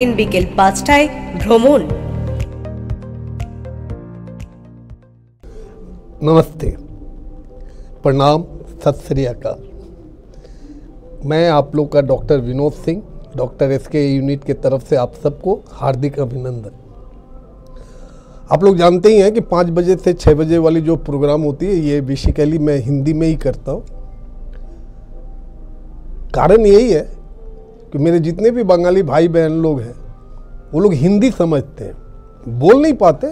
বিকেল ৫টায় ভ্রমণ। नमस्ते, प्रणाम, सत श्री अकाल। मैं आप लोग का doctor Vinod Singh, doctor SK unit के तरफ से आप सबको हार्दिक अभिनंदन। आप लोग जानते ही हैं कि 5 बजे से 6 बजे वाली जो प्रोग्राम होती है ये बेसिकली मैं हिंदी में ही करता हूँ। कारण यही है कि मेरे जितने भी बंगाली भाई बहन लोग हैं वो लोग हिंदी समझते हैं, बोल नहीं पाते,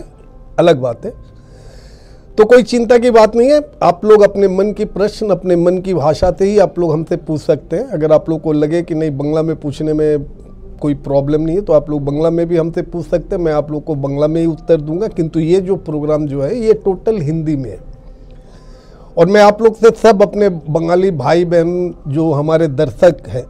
अलग बात है। तो कोई चिंता की बात नहीं है, आप लोग अपने मन की प्रश्न अपने मन की भाषा से ही आप लोग हमसे पूछ सकते हैं। अगर आप लोग को लगे कि नहीं बांग्ला में पूछने में कोई प्रॉब्लम नहीं है तो आप लोग बांग्ला में भी हमसे पूछ सकते हैं, मैं आप लोग को बांग्ला में ही उत्तर दूंगा। किंतु ये जो प्रोग्राम जो है ये टोटल हिंदी में है और मैं आप लोग से सब अपने बंगाली भाई बहन जो हमारे दर्शक हैं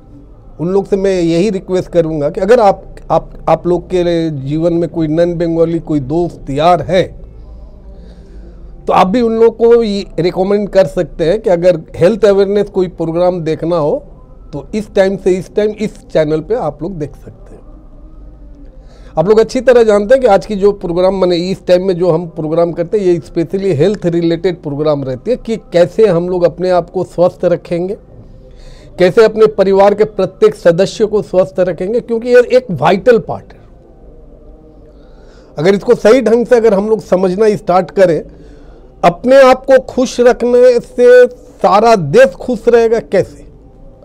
उन लोग से मैं यही रिक्वेस्ट करूंगा कि अगर आप लोग के जीवन में कोई नॉन बंगाली कोई दोस्त यार है तो आप भी उन लोग को ये रिकमेंड कर सकते हैं कि अगर हेल्थ अवेयरनेस कोई प्रोग्राम देखना हो तो इस टाइम से इस टाइम इस चैनल पे आप लोग देख सकते हैं। आप लोग अच्छी तरह जानते हैं कि आज की जो प्रोग्राम मैंने इस टाइम में जो हम प्रोग्राम करते हैं ये स्पेशली हेल्थ रिलेटेड प्रोग्राम रहती है कि कैसे हम लोग अपने आप को स्वस्थ रखेंगे, कैसे अपने परिवार के प्रत्येक सदस्य को स्वस्थ रखेंगे, क्योंकि ये एक वाइटल पार्ट है। अगर इसको सही ढंग से अगर हम लोग समझना स्टार्ट करें, अपने आप को खुश रखने से सारा देश खुश रहेगा। कैसे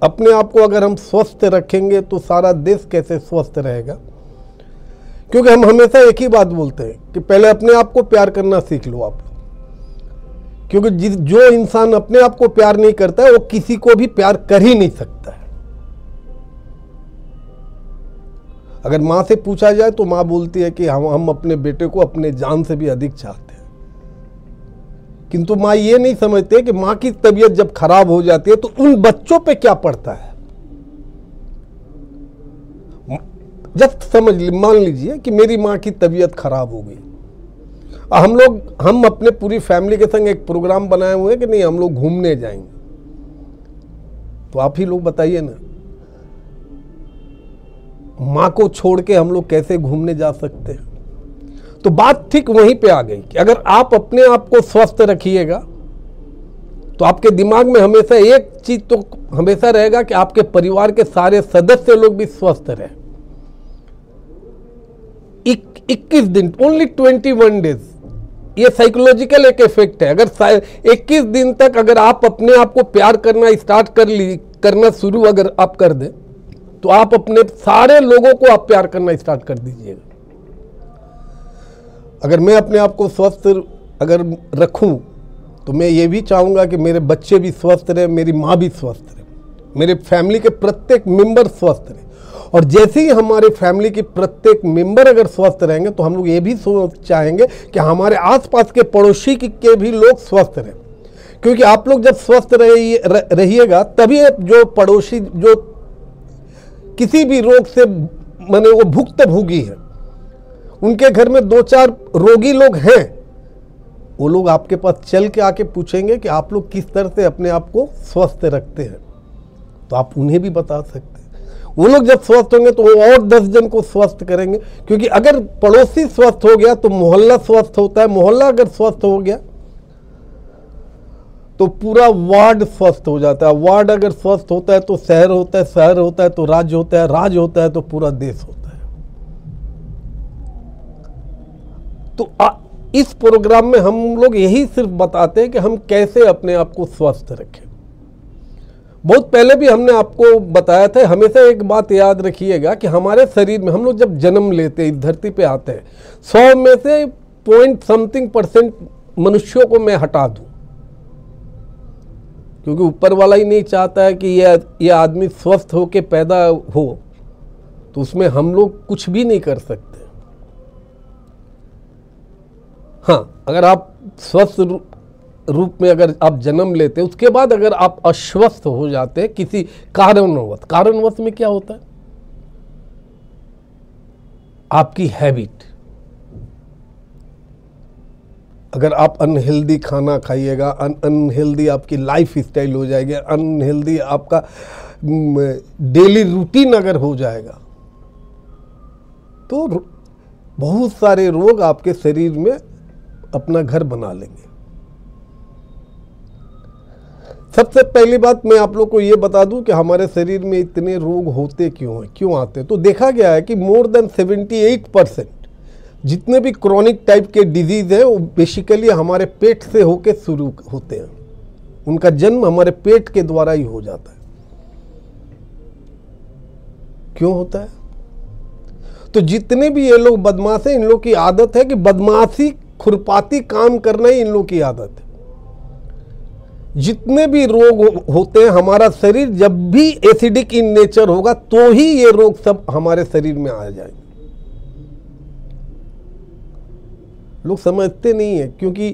अपने आप को अगर हम स्वस्थ रखेंगे तो सारा देश कैसे स्वस्थ रहेगा, क्योंकि हम हमेशा एक ही बात बोलते हैं कि पहले अपने आप को प्यार करना सीख लो आप लोग, क्योंकि जो इंसान अपने आप को प्यार नहीं करता है वो किसी को भी प्यार कर ही नहीं सकता है। अगर माँ से पूछा जाए तो माँ बोलती है कि हम अपने बेटे को अपने जान से भी अधिक चाहते हैं, किंतु माँ ये नहीं समझते कि माँ की तबीयत जब खराब हो जाती है तो उन बच्चों पे क्या पड़ता है। जस्ट मान लीजिए कि मेरी माँ की तबीयत खराब हो गई, हम अपने पूरी फैमिली के संग एक प्रोग्राम बनाए हुए हैं कि नहीं हम लोग घूमने जाएंगे, तो आप ही लोग बताइए ना, माँ को छोड़ के हम लोग कैसे घूमने जा सकते हैं। तो बात ठीक वहीं पे आ गई कि अगर आप अपने आप को स्वस्थ रखिएगा तो आपके दिमाग में हमेशा एक चीज तो हमेशा रहेगा कि आपके परिवार के सारे सदस्य लोग भी स्वस्थ रहे। 21 दिन, ओनली 21 डेज, ये साइकोलॉजिकल एक इफेक्ट है। अगर 21 दिन तक अगर आप अपने आप को प्यार करना स्टार्ट करना शुरू अगर आप कर दें तो आप अपने सारे लोगों को आप प्यार करना स्टार्ट कर दीजिएगा। अगर मैं अपने आप को स्वस्थ अगर रखूं तो मैं ये भी चाहूँगा कि मेरे बच्चे भी स्वस्थ रहे, मेरी माँ भी स्वस्थ रहे, मेरे फैमिली के प्रत्येक मेंबर स्वस्थ रहे। और जैसे ही हमारे फैमिली के प्रत्येक मेंबर अगर स्वस्थ रहेंगे तो हम लोग ये भी चाहेंगे कि हमारे आसपास के पड़ोसी के भी लोग स्वस्थ रहें, क्योंकि आप लोग जब स्वस्थ रहिएगा तभी जो पड़ोसी जो किसी भी रोग से माने वो भुक्तभोगी है, उनके घर में 2-4 रोगी लोग हैं, वो लोग आपके पास चल के आके पूछेंगे कि आप लोग किस तरह से अपने आप को स्वस्थ रखते हैं, तो आप उन्हें भी बता सकते हैं। वो लोग जब स्वस्थ होंगे तो वो और 10 जन को स्वस्थ करेंगे, क्योंकि अगर पड़ोसी स्वस्थ हो गया तो मोहल्ला स्वस्थ होता है, मोहल्ला अगर स्वस्थ हो गया तो पूरा वार्ड स्वस्थ हो जाता है, वार्ड अगर स्वस्थ होता है तो शहर होता है, शहर होता है तो राज्य होता है, राज्य होता है तो पूरा देश होता है। तो इस प्रोग्राम में हम लोग यही सिर्फ बताते हैं कि हम कैसे अपने आप को स्वस्थ रखें। बहुत पहले भी हमने आपको बताया था, हमेशा एक बात याद रखिएगा कि हमारे शरीर में हम लोग जब जन्म लेते हैं, इस धरती पे आते हैं, 100 में से .something% मनुष्यों को मैं हटा दूं, क्योंकि ऊपर वाला ही नहीं चाहता है कि ये आदमी स्वस्थ होके पैदा हो, तो उसमें हम लोग कुछ भी नहीं कर सकते। हाँ, अगर आप स्वस्थ रूप में अगर आप जन्म लेते हैं, उसके बाद अगर आप अस्वस्थ हो जाते हैं किसी कारणवश में क्या होता है, आपकी हैबिट, अगर आप अनहेल्दी खाना खाइएगा, अनहेल्दी आपकी लाइफ स्टाइल हो जाएगी, अनहेल्दी आपका डेली रूटीन अगर हो जाएगा तो बहुत सारे रोग आपके शरीर में अपना घर बना लेंगे। सबसे पहली बात मैं आप लोग को ये बता दूं कि हमारे शरीर में इतने रोग होते क्यों हैं, क्यों आते हैं। तो देखा गया है कि मोर देन 78% जितने भी क्रॉनिक टाइप के डिजीज है वो बेसिकली हमारे पेट से होके शुरू होते हैं। उनका जन्म हमारे पेट के द्वारा ही हो जाता है। क्यों होता है? तो जितने भी ये लोग बदमाश हैं, इन लोग की आदत है कि बदमाशी खुरपाती काम करना ही इन लोग की आदत है। जितने भी रोग होते हैं, हमारा शरीर जब भी एसिडिक इन नेचर होगा तो ही ये रोग सब हमारे शरीर में आ जाएंगे। लोग समझते नहीं है, क्योंकि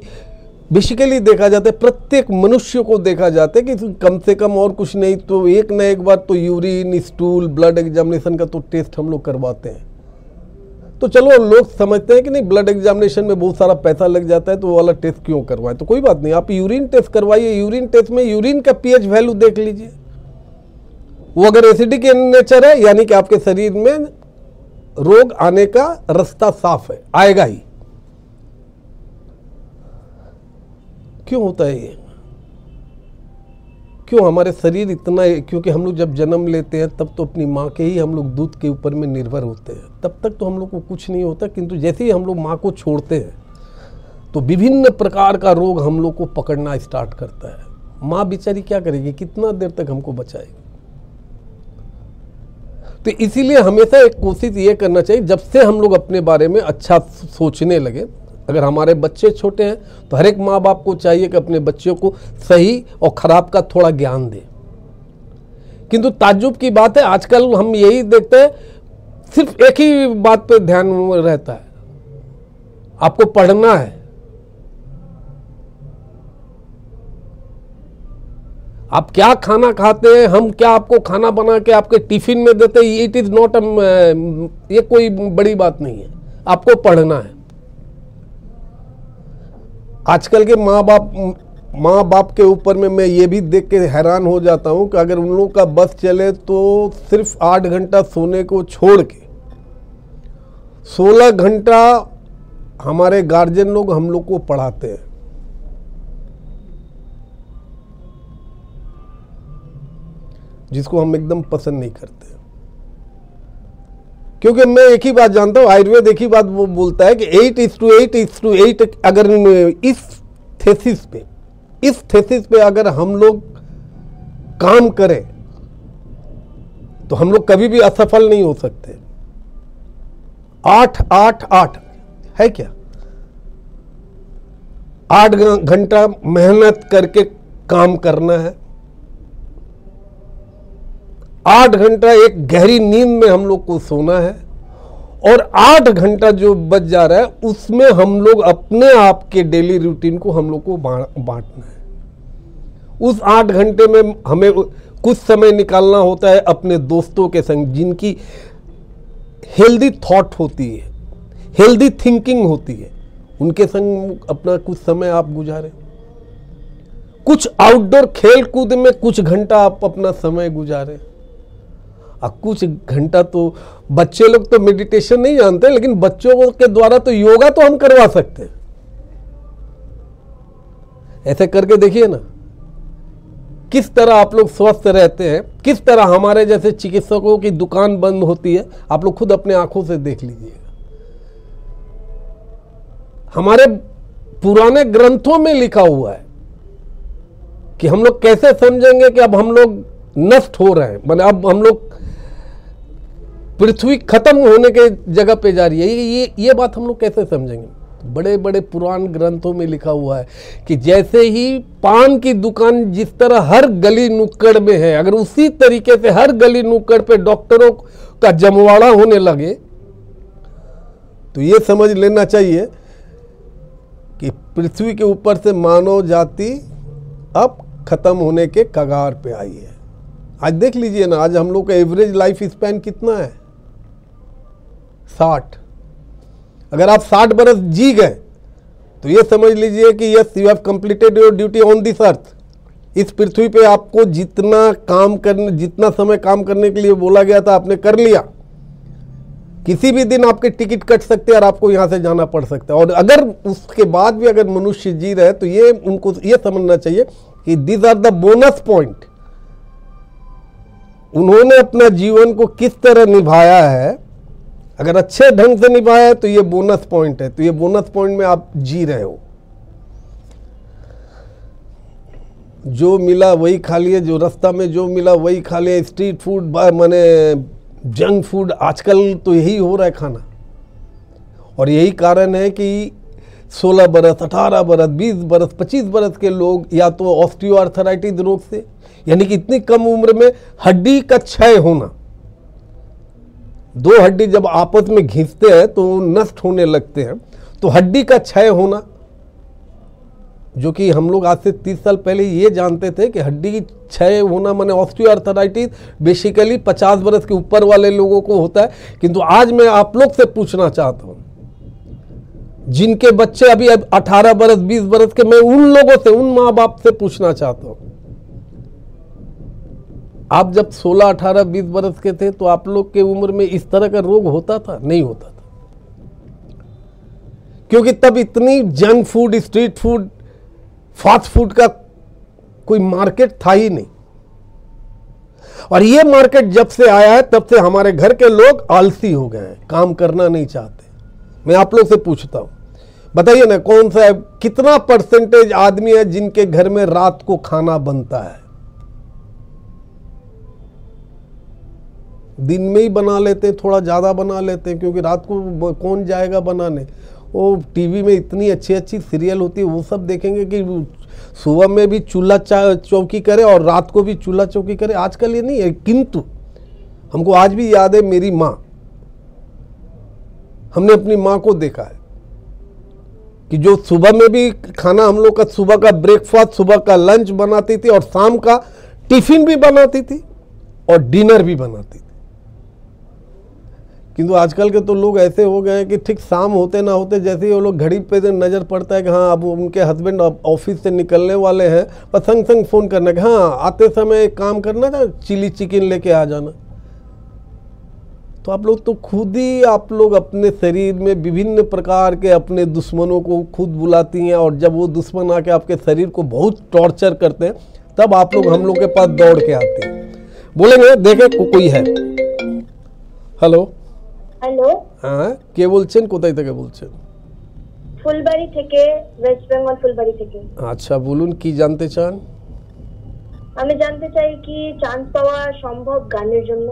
बेसिकली देखा जाता है, प्रत्येक मनुष्य को देखा जाता है कि कम से कम और कुछ नहीं तो एक न एक बार तो यूरिन, स्टूल, ब्लड एग्जामिनेशन का तो टेस्ट हम लोग करवाते हैं। तो चलो लोग समझते हैं कि नहीं ब्लड एग्जामिनेशन में बहुत सारा पैसा लग जाता है तो वो वाला टेस्ट क्यों करवाएं। तो कोई बात नहीं, आप यूरिन टेस्ट करवाइए। यूरिन टेस्ट में यूरिन का पीएच वैल्यू देख लीजिए, वो अगर एसिडिक इन नेचर है यानी कि आपके शरीर में रोग आने का रास्ता साफ है, आएगा ही। क्यों होता है ये? क्यों हमारे शरीर इतना, क्योंकि हम लोग जब जन्म लेते हैं तब तो अपनी माँ के ही हम लोग दूध के ऊपर में निर्भर होते हैं, तब तक तो हम लोग को कुछ नहीं होता। किंतु जैसे ही हम लोग माँ को छोड़ते हैं तो विभिन्न प्रकार का रोग हम लोग को पकड़ना स्टार्ट करता है। माँ बेचारी क्या करेगी, कितना देर तक हमको बचाएगी। तो इसीलिए हमेशा एक कोशिश ये करना चाहिए, जब से हम लोग अपने बारे में अच्छा सोचने लगे, अगर हमारे बच्चे छोटे हैं तो हर एक माँ बाप को चाहिए कि अपने बच्चों को सही और खराब का थोड़ा ज्ञान दे। किंतु ताज्जुब की बात है, आजकल हम यही देखते हैं, सिर्फ एक ही बात पे ध्यान रहता है, आपको पढ़ना है। आप क्या खाना खाते हैं, हम क्या आपको खाना बना के आपके टिफिन में देते हैं, इट इज नॉट, ये कोई बड़ी बात नहीं है, आपको पढ़ना है। आजकल के माँ बाप के ऊपर में मैं ये भी देख के हैरान हो जाता हूँ कि अगर उन लोगों का बस चले तो सिर्फ 8 घंटा सोने को छोड़ के 16 घंटा हमारे गार्जियन लोग हम लोग को पढ़ाते हैं। जिसको हम एकदम पसंद नहीं करते, क्योंकि मैं एक ही बात जानता हूं, आयुर्वेद एक ही बात वो बोलता है कि 8:8:8 अगर इस थेसिस पे अगर हम लोग काम करें तो हम लोग कभी भी असफल नहीं हो सकते। 8-8-8 है क्या? 8 घंटा मेहनत करके काम करना है, 8 घंटा एक गहरी नींद में हम लोग को सोना है, और 8 घंटा जो बच जा रहा है उसमें हम लोग अपने आप के डेली रूटीन को हम लोग को बांटना है। उस 8 घंटे में हमें कुछ समय निकालना होता है अपने दोस्तों के संग, जिनकी हेल्दी थॉट होती है, हेल्दी थिंकिंग होती है, उनके संग अपना कुछ समय आप गुजारें। कुछ आउटडोर खेल कूद में कुछ घंटा आप अपना समय गुजारें। अब कुछ घंटा तो बच्चे लोग तो मेडिटेशन नहीं जानते, लेकिन बच्चों के द्वारा तो योगा तो हम करवा सकते हैं। ऐसे करके देखिए ना किस तरह आप लोग स्वस्थ रहते हैं, किस तरह हमारे जैसे चिकित्सकों की दुकान बंद होती है, आप लोग खुद अपने आंखों से देख लीजिएगा। हमारे पुराने ग्रंथों में लिखा हुआ है कि हम लोग कैसे समझेंगे कि अब हम लोग नष्ट हो रहे हैं, मतलब अब हम लोग पृथ्वी खत्म होने के जगह पे जा रही है। ये बात हम लोग कैसे समझेंगे? बड़े बड़े पुराण ग्रंथों में लिखा हुआ है कि जैसे ही पान की दुकान जिस तरह हर गली नुक्कड़ में है, अगर उसी तरीके से हर गली नुक्कड़ पे डॉक्टरों का जमवाड़ा होने लगे तो ये समझ लेना चाहिए कि पृथ्वी के ऊपर से मानव जाति अब खत्म होने के कगार पे आई है। आज देख लीजिए ना, आज हम लोग का एवरेज लाइफ स्पैन कितना है? 60। अगर आप 60 बरस जी गए तो ये समझ लीजिए कि yes you have completed your duty on this earth. इस पृथ्वी पे आपको जितना समय काम करने के लिए बोला गया था आपने कर लिया। किसी भी दिन आपके टिकट कट सकते हैं और आपको यहाँ से जाना पड़ सकता है। और अगर उसके बाद भी अगर मनुष्य जी रहे तो ये उनको ये समझना चाहिए कि this are the bonus point. उन्होंने अपना जीवन को किस तरह निभाया है, अगर अच्छे ढंग से निभाया है तो ये बोनस पॉइंट है। तो ये बोनस पॉइंट में आप जी रहे हो। जो मिला वही खा लिए, जो रास्ता में जो मिला वही खा लिए। स्ट्रीट फूड माने जंक फूड आजकल तो यही हो रहा है खाना। और यही कारण है कि 16 बरस, 18 बरस, 20 बरस, 25 बरस के लोग या तो ऑस्टियोआर्थराइटिस रोग से, यानी कि इतनी कम उम्र में हड्डी का क्षय होना, दो हड्डी जब आपस में घिसते हैं तो नष्ट होने लगते हैं, तो हड्डी का क्षय होना, जो कि हम लोग आज से 30 साल पहले ये जानते थे कि हड्डी की क्षय होना माने ऑस्टियोआर्थराइटिस बेसिकली 50 बरस के ऊपर वाले लोगों को होता है। किंतु आज मैं आप लोग से पूछना चाहता हूं, जिनके बच्चे अभी 18 बरस, 20 बरस के, मैं उन लोगों से, उन माँ बाप से पूछना चाहता हूं, आप जब 16, 18, 20 बरस के थे तो आप लोग के उम्र में इस तरह का रोग होता था? नहीं होता था, क्योंकि तब इतनी junk food, street food, fast food का कोई मार्केट था ही नहीं। और ये मार्केट जब से आया है तब से हमारे घर के लोग आलसी हो गए हैं, काम करना नहीं चाहते। मैं आप लोग से पूछता हूं, बताइए ना, कौन सा है, कितना परसेंटेज आदमी है जिनके घर में रात को खाना बनता है? दिन में ही बना लेते हैं, थोड़ा ज़्यादा बना लेते हैं, क्योंकि रात को कौन जाएगा बनाने। वो टीवी में इतनी अच्छी अच्छी सीरियल होती है, वो सब देखेंगे कि सुबह में भी चूल्हा चौकी करे और रात को भी चूल्हा चौकी करे। आजकल ये नहीं है। किंतु हमको आज भी याद है, मेरी माँ, हमने अपनी माँ को देखा है कि जो सुबह में भी खाना, हम लोग का सुबह का ब्रेकफास्ट, सुबह का लंच बनाती थी और शाम का टिफिन भी बनाती थी और डिनर भी बनाती थी। किंतु आजकल के तो लोग ऐसे हो गए हैं कि ठीक शाम होते ना होते जैसे ही वो लोग घड़ी पे नज़र पड़ता है कि हाँ अब उनके हस्बैंड ऑफिस से निकलने वाले हैं, बस संग संग फ़ोन करना कि हाँ आते समय एक काम करना था, चिली चिकन लेके आ जाना। तो आप लोग तो खुद ही, आप लोग अपने शरीर में विभिन्न प्रकार के अपने दुश्मनों को खुद बुलाती हैं, और जब वो दुश्मन आके आपके शरीर को बहुत टॉर्चर करते हैं तब आप लोग हम लोग के पास दौड़ के आते हैं। बोलेंगे देखे कोई है। हेलो হ্যালো, হ্যাঁ, কে বলছেন, কোথায় থেকে বলছেন? ফুলবাড়ি থেকে, ওয়েস্ট বেঙ্গল ফুলবাড়ি থেকে। আচ্ছা বলুন, কি জানতে চান? আমি জানতে চাই কি চান্স পাওয়া সম্ভব গানের জন্য?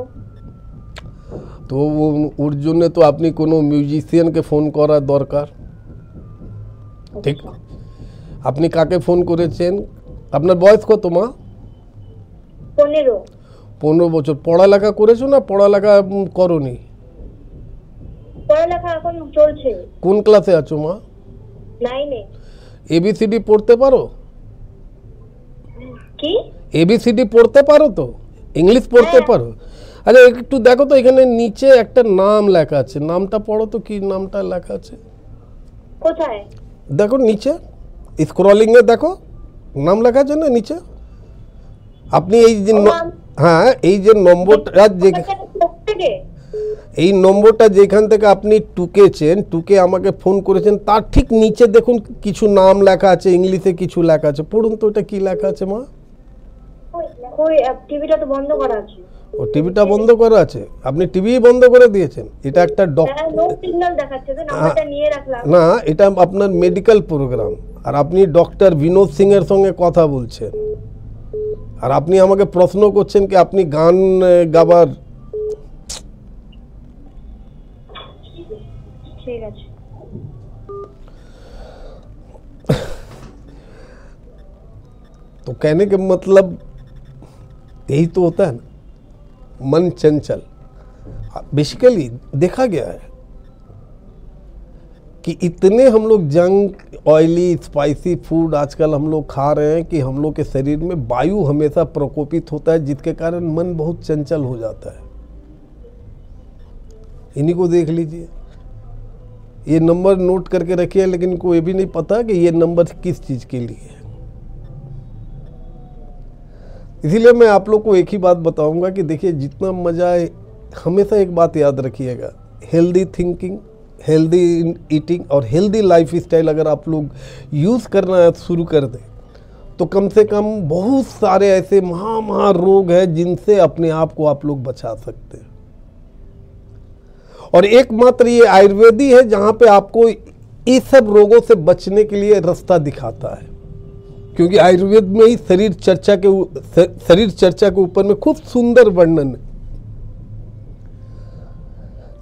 তো ওর জন্য তো আপনি কোনো মিউজিশিয়ানকে ফোন করা দরকার। ঠিক, আপনি কাকে ফোন করেছেন? আপনার বয়স কত মা? 15। 15 বছর। পড়ালেখা করেছো না পড়ালেখা করোনি? পড়ালেখা এখন চলছে। কোন ক্লাসে আছো মা? 9 এ। এবিসিডি পড়তে পারো? কি এবিসিডি পড়তে পারো তো? ইংলিশ পড়তে পারো? আচ্ছা একটু দেখো তো, এখানে নিচে একটা নাম লেখা আছে, নামটা পড়ো তো, কি নামটা লেখা আছে কোথায়? দেখো নিচে স্ক্রলিং এ দেখো, নাম লেখা আছে না নিচে। আপনি এই যে হ্যাঁ, এই যে নম্বরটা, যে এই নম্বরটা যেখান থেকে আপনি টুকেছেন, টুকে আমাকে ফোন করেছেন, তার ঠিক নিচে দেখুন কিছু নাম লেখা আছে, ইংলিশে কিছু লেখা আছে, পড়ুন তো এটা কি লেখা আছে মা? ওই টিভিটা তো বন্ধ করা আছে। ও টিভিটা বন্ধ করা আছে? আপনি টিভি বন্ধ করে দিয়েছেন? এটা একটা নো সিগন্যাল দেখাচ্ছে, যে নাম্বারটা নিয়ে রাখলাম। না, এটা আপনার মেডিকেল প্রোগ্রাম, আর আপনি ডক্টর বিনোদ সিং এর সঙ্গে কথা বলছেন, আর আপনি আমাকে প্রশ্ন করছেন কি আপনি গান গাবার। ঠিক আছে। तो कहने के मतलब यही तो होता है ना, मन चंचल। बेसिकली देखा गया है कि इतने हम लोग जंक, ऑयली, स्पाइसी फूड आजकल हम लोग खा रहे हैं कि हम लोग के शरीर में वायु हमेशा प्रकोपित होता है, जिसके कारण मन बहुत चंचल हो जाता है। इन्हीं को देख लीजिए, ये नंबर नोट करके रखिए, लेकिन इनको ये भी नहीं पता कि ये नंबर किस चीज़ के लिए है। इसीलिए मैं आप लोग को एक ही बात बताऊंगा कि देखिए, जितना मज़ा है, हमेशा एक बात याद रखिएगा, हेल्दी थिंकिंग, हेल्दी ईटिंग और हेल्दी लाइफ स्टाइल अगर आप लोग यूज़ करना शुरू कर दें तो कम से कम बहुत सारे ऐसे महा रोग हैं जिनसे अपने आप को आप लोग बचा सकते हैं। और एकमात्र ये आयुर्वेदी है जहाँ पे आपको इस सब रोगों से बचने के लिए रास्ता दिखाता है, क्योंकि आयुर्वेद में ही शरीर चर्चा के ऊपर में खूब सुंदर वर्णन है।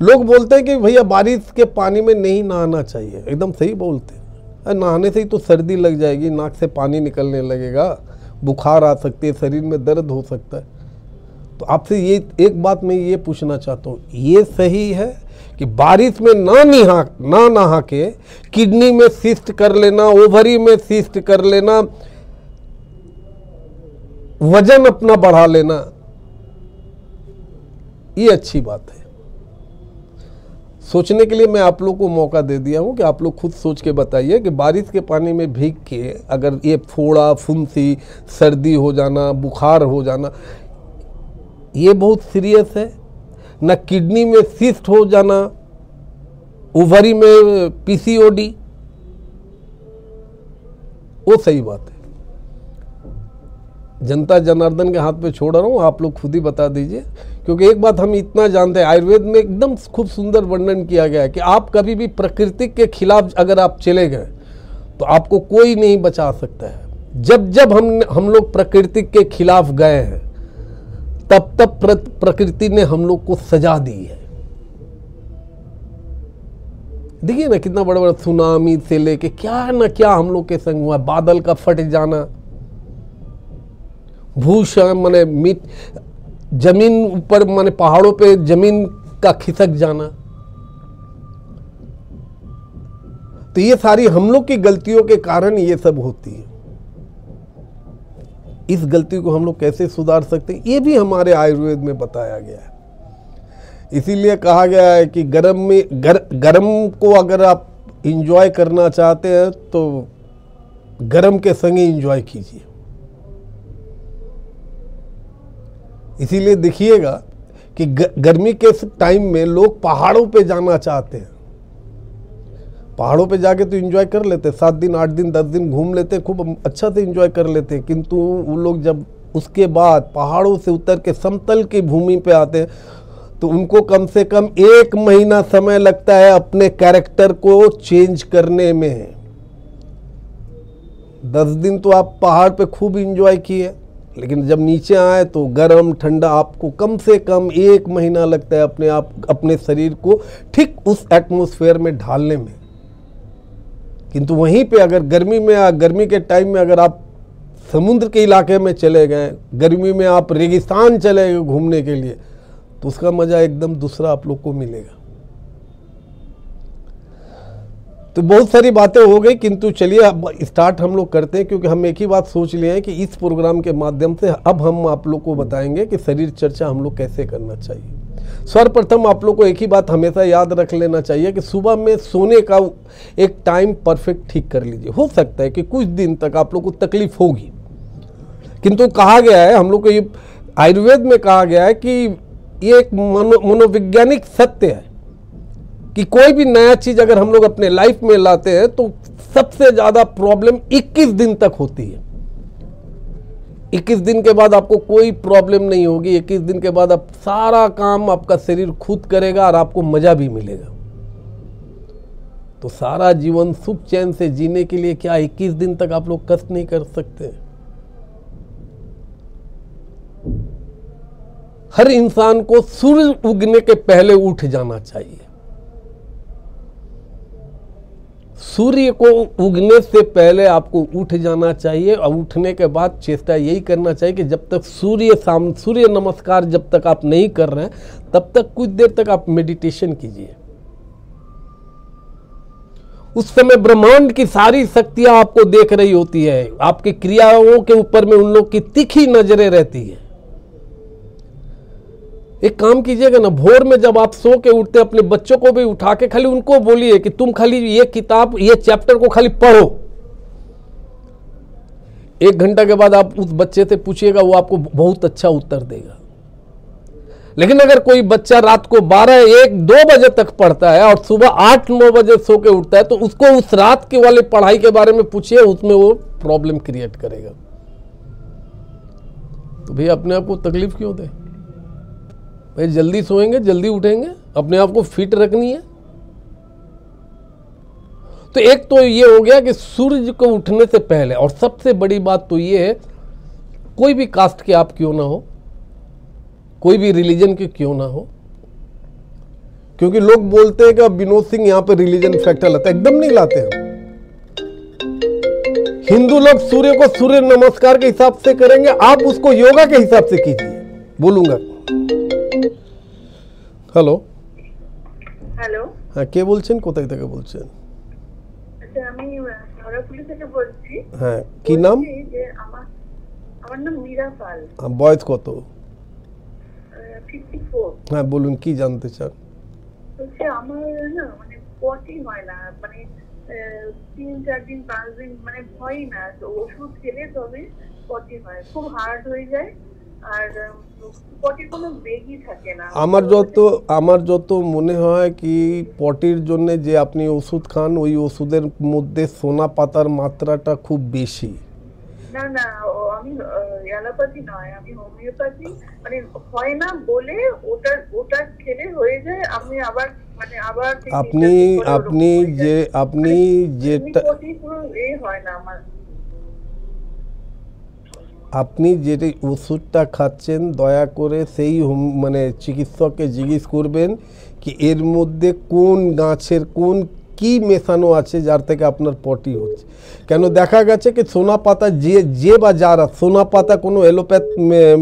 लोग बोलते हैं कि भैया बारिश के पानी में नहीं नहाना चाहिए, एकदम सही बोलते हैं। नहाने से ही तो सर्दी लग जाएगी, नाक से पानी निकलने लगेगा, बुखार आ सकती है, शरीर में दर्द हो सकता है। तो आपसे ये एक बात मैं ये पूछना चाहता हूँ, ये सही है कि बारिश में ना नहा के किडनी में सिस्ट कर लेना, ओवरी में सिस्ट कर लेना, वजन अपना बढ़ा लेना, ये अच्छी बात है? सोचने के लिए मैं आप लोग को मौका दे दिया हूं कि आप लोग खुद सोच के बताइए कि बारिश के पानी में भीग के अगर ये फोड़ा, फुंसी, सर्दी हो जाना, बुखार हो जाना, ये बहुत सीरियस है ना? किडनी में सिस्ट हो जाना, ओवरी में पीसीओडी, वो सही बात है। जनता जनार्दन के हाथ पे छोड़ रहा हूँ, आप लोग खुद ही बता दीजिए। क्योंकि एक बात हम इतना जानते हैं, आयुर्वेद में एकदम खूब सुंदर वर्णन किया गया है कि आप कभी भी प्रकृति के खिलाफ अगर आप चले गए तो आपको कोई नहीं बचा सकता है। जब जब हम लोग प्रकृति के खिलाफ गए हैं तब तब प्रकृति ने हम लोग को सजा दी है। देखिए ना कितना बड़ा बड़ा सुनामी से लेके क्या ना क्या हम लोग के संग हुआ, बादल का फट जाना, भूषण माने जमीन ऊपर माने पहाड़ों पे जमीन का खिसक जाना। तो ये सारी हम लोग की गलतियों के कारण ये सब होती है। इस गलती को हम लोग कैसे सुधार सकते हैं, ये भी हमारे आयुर्वेद में बताया गया है। इसीलिए कहा गया है कि गर्म को अगर आप इंजॉय करना चाहते हैं तो गर्म के संग ही इंजॉय कीजिए। इसीलिए देखिएगा कि गर्मी के टाइम में लोग पहाड़ों पे जाना चाहते हैं। पहाड़ों पे जाके तो एंजॉय कर लेते हैं, 7 दिन 8 दिन 10 दिन घूम लेते हैं, खूब अच्छा से एंजॉय कर लेते हैं। किंतु वो लोग जब उसके बाद पहाड़ों से उतर के समतल की भूमि पे आते हैं तो उनको कम से कम 1 महीना समय लगता है अपने कैरेक्टर को चेंज करने में। 10 दिन तो आप पहाड़ पे खूब एंजॉय किए, लेकिन जब नीचे आए तो गर्म ठंडा, आपको कम से कम 1 महीना लगता है अपने शरीर को ठीक उस एटमॉस्फेयर में ढालने में। किंतु वहीं पे अगर गर्मी के टाइम में अगर आप समुद्र के इलाके में चले गए, गर्मी में आप रेगिस्तान चले गए घूमने के लिए, तो उसका मजा एकदम दूसरा आप लोग को मिलेगा। तो बहुत सारी बातें हो गई, किंतु चलिए अब स्टार्ट हम लोग करते हैं, क्योंकि हम एक ही बात सोच लिए हैं कि इस प्रोग्राम के माध्यम से अब हम आप लोग को बताएंगे कि शरीर चर्चा हम लोग कैसे करना चाहिए। सर्वप्रथम आप लोग को एक ही बात हमेशा याद रख लेना चाहिए कि सुबह में सोने का एक टाइम परफेक्ट ठीक कर लीजिए। हो सकता है कि कुछ दिन तक आप लोग को तकलीफ होगी, किंतु कहा गया है, हम लोग को ये आयुर्वेद में कहा गया है कि ये एक मनोवैज्ञानिक सत्य है कि कोई भी नया चीज अगर हम लोग अपने लाइफ में लाते हैं तो सबसे ज्यादा प्रॉब्लम 21 दिन तक होती है। 21 दिन के बाद आपको कोई प्रॉब्लम नहीं होगी। 21 दिन के बाद आप सारा काम आपका शरीर खुद करेगा और आपको मजा भी मिलेगा। तो सारा जीवन सुख चैन से जीने के लिए क्या 21 दिन तक आप लोग कष्ट नहीं कर सकते? हर इंसान को सूर्य उगने के पहले उठ जाना चाहिए। सूर्य को उगने से पहले आपको उठ जाना चाहिए, और उठने के बाद चेष्टा यही करना चाहिए कि जब तक सूर्य नमस्कार जब तक आप नहीं कर रहे हैं तब तक कुछ देर तक आप मेडिटेशन कीजिए। उस समय ब्रह्मांड की सारी शक्तियां आपको देख रही होती है, आपकी क्रियाओं के ऊपर में उन लोग की तीखी नजरें रहती है। एक काम कीजिएगा ना, भोर में जब आप सो के उठते अपने बच्चों को भी उठा के खाली उनको बोलिए कि तुम खाली ये किताब, ये चैप्टर को खाली पढ़ो। 1 घंटा के बाद आप उस बच्चे से पूछिएगा, वो आपको बहुत अच्छा उत्तर देगा। लेकिन अगर कोई बच्चा रात को 12, 1, 2 बजे तक पढ़ता है और सुबह 8, 9 बजे सो के उठता है, तो उसको उस रात के वाली पढ़ाई के बारे में पूछिए, उसमें वो प्रॉब्लम क्रिएट करेगा। तो भैया अपने आप को तकलीफ क्यों दे भाई? जल्दी सोएंगे, जल्दी उठेंगे, अपने आप को फिट रखनी है। तो एक तो ये हो गया कि सूरज को उठने से पहले, और सबसे बड़ी बात तो ये है, कोई भी कास्ट के आप क्यों ना हो, कोई भी रिलीजन के क्यों ना हो, क्योंकि लोग बोलते हैं कि अब विनोद सिंह यहाँ पे रिलीजन फैक्टर लाता है, एकदम नहीं लाते हैं। हिंदू लोग सूर्य को सूर्य नमस्कार के हिसाब से करेंगे, आप उसको योगा के हिसाब से कीजिए। बोलूंगा। হ্যালো হ্যালো, হ্যাঁ, কে বলছেন, কোথায় থেকে বলছেন? আচ্ছা, আমি হাওড়াপুলি থেকে বলছি। হ্যাঁ, কি নাম? বলছি যে আমার নাম মীরা পাল। বয়স কত? 54। হ্যাঁ বলুন, কি জানতে চান? বলছি আমার না মানে পটি হয় না, মানে 3-4 দিন 5 দিন মানে হয় না, তো ওষুধ খেলে তবে পটি হয়, খুব হার্ড হয়ে যায় আর পটির কোনো বেগই থাকে না। আমার যত মনে হয় কি পটির জন্য যে আপনি ওষুধ খান, ওই ওষুধের মধ্যে সোনা পাতার মাত্রাটা খুব বেশি। না না, আমি অ্যালোপ্যাথি নয়, আমি হোমিওপ্যাথি, মানে হয় না বলে ওটা খেলে হয়ে যায়। আমি আবার মানে আবার আপনি যেটা হয় না আমার। আপনি যে ওষুধটা খাচ্ছেন দয়া করে সেই মানে চিকিৎসককে জিজ্ঞেস করবেন কি এর মধ্যে কোন গাছের কোন কি মেশানো আছে যার থেকে আপনার পটি হচ্ছে। কেন দেখা গেছে কি সোনা পাতা যে বা যারা, সোনা পাতা কোনো এলোপ্যাথ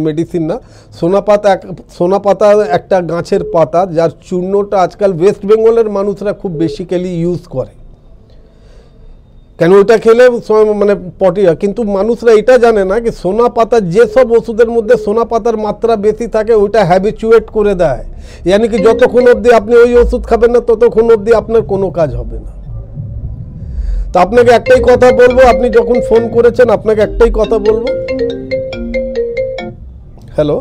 মেডিসিন না, সোনা পাতা একটা গাছের পাতা যার চূর্ণটা আজকাল ওয়েস্ট বেঙ্গলের মানুষরা খুব বেসিক্যালি ইউজ করে। কেন ওটা খেলে মানে পটি হয়, কিন্তু মানুষরা এটা জানে না কি সোনা পাতা যেসব ওষুধের মধ্যে সোনা পাতার মাত্রা বেশি থাকে ওইটা হ্যাবিচুয়েট করে দেয়, यानी কি যতক্ষণ অবধি আপনি ওই ওষুধ খাবেন না ততক্ষণ অবধি আপনার কোনো কাজ হবে না। তো আপনাকে একটাই কথা বলবো, আপনি যখন ফোন করেছেন আপনাকে একটাই কথা বলবো। হ্যালো,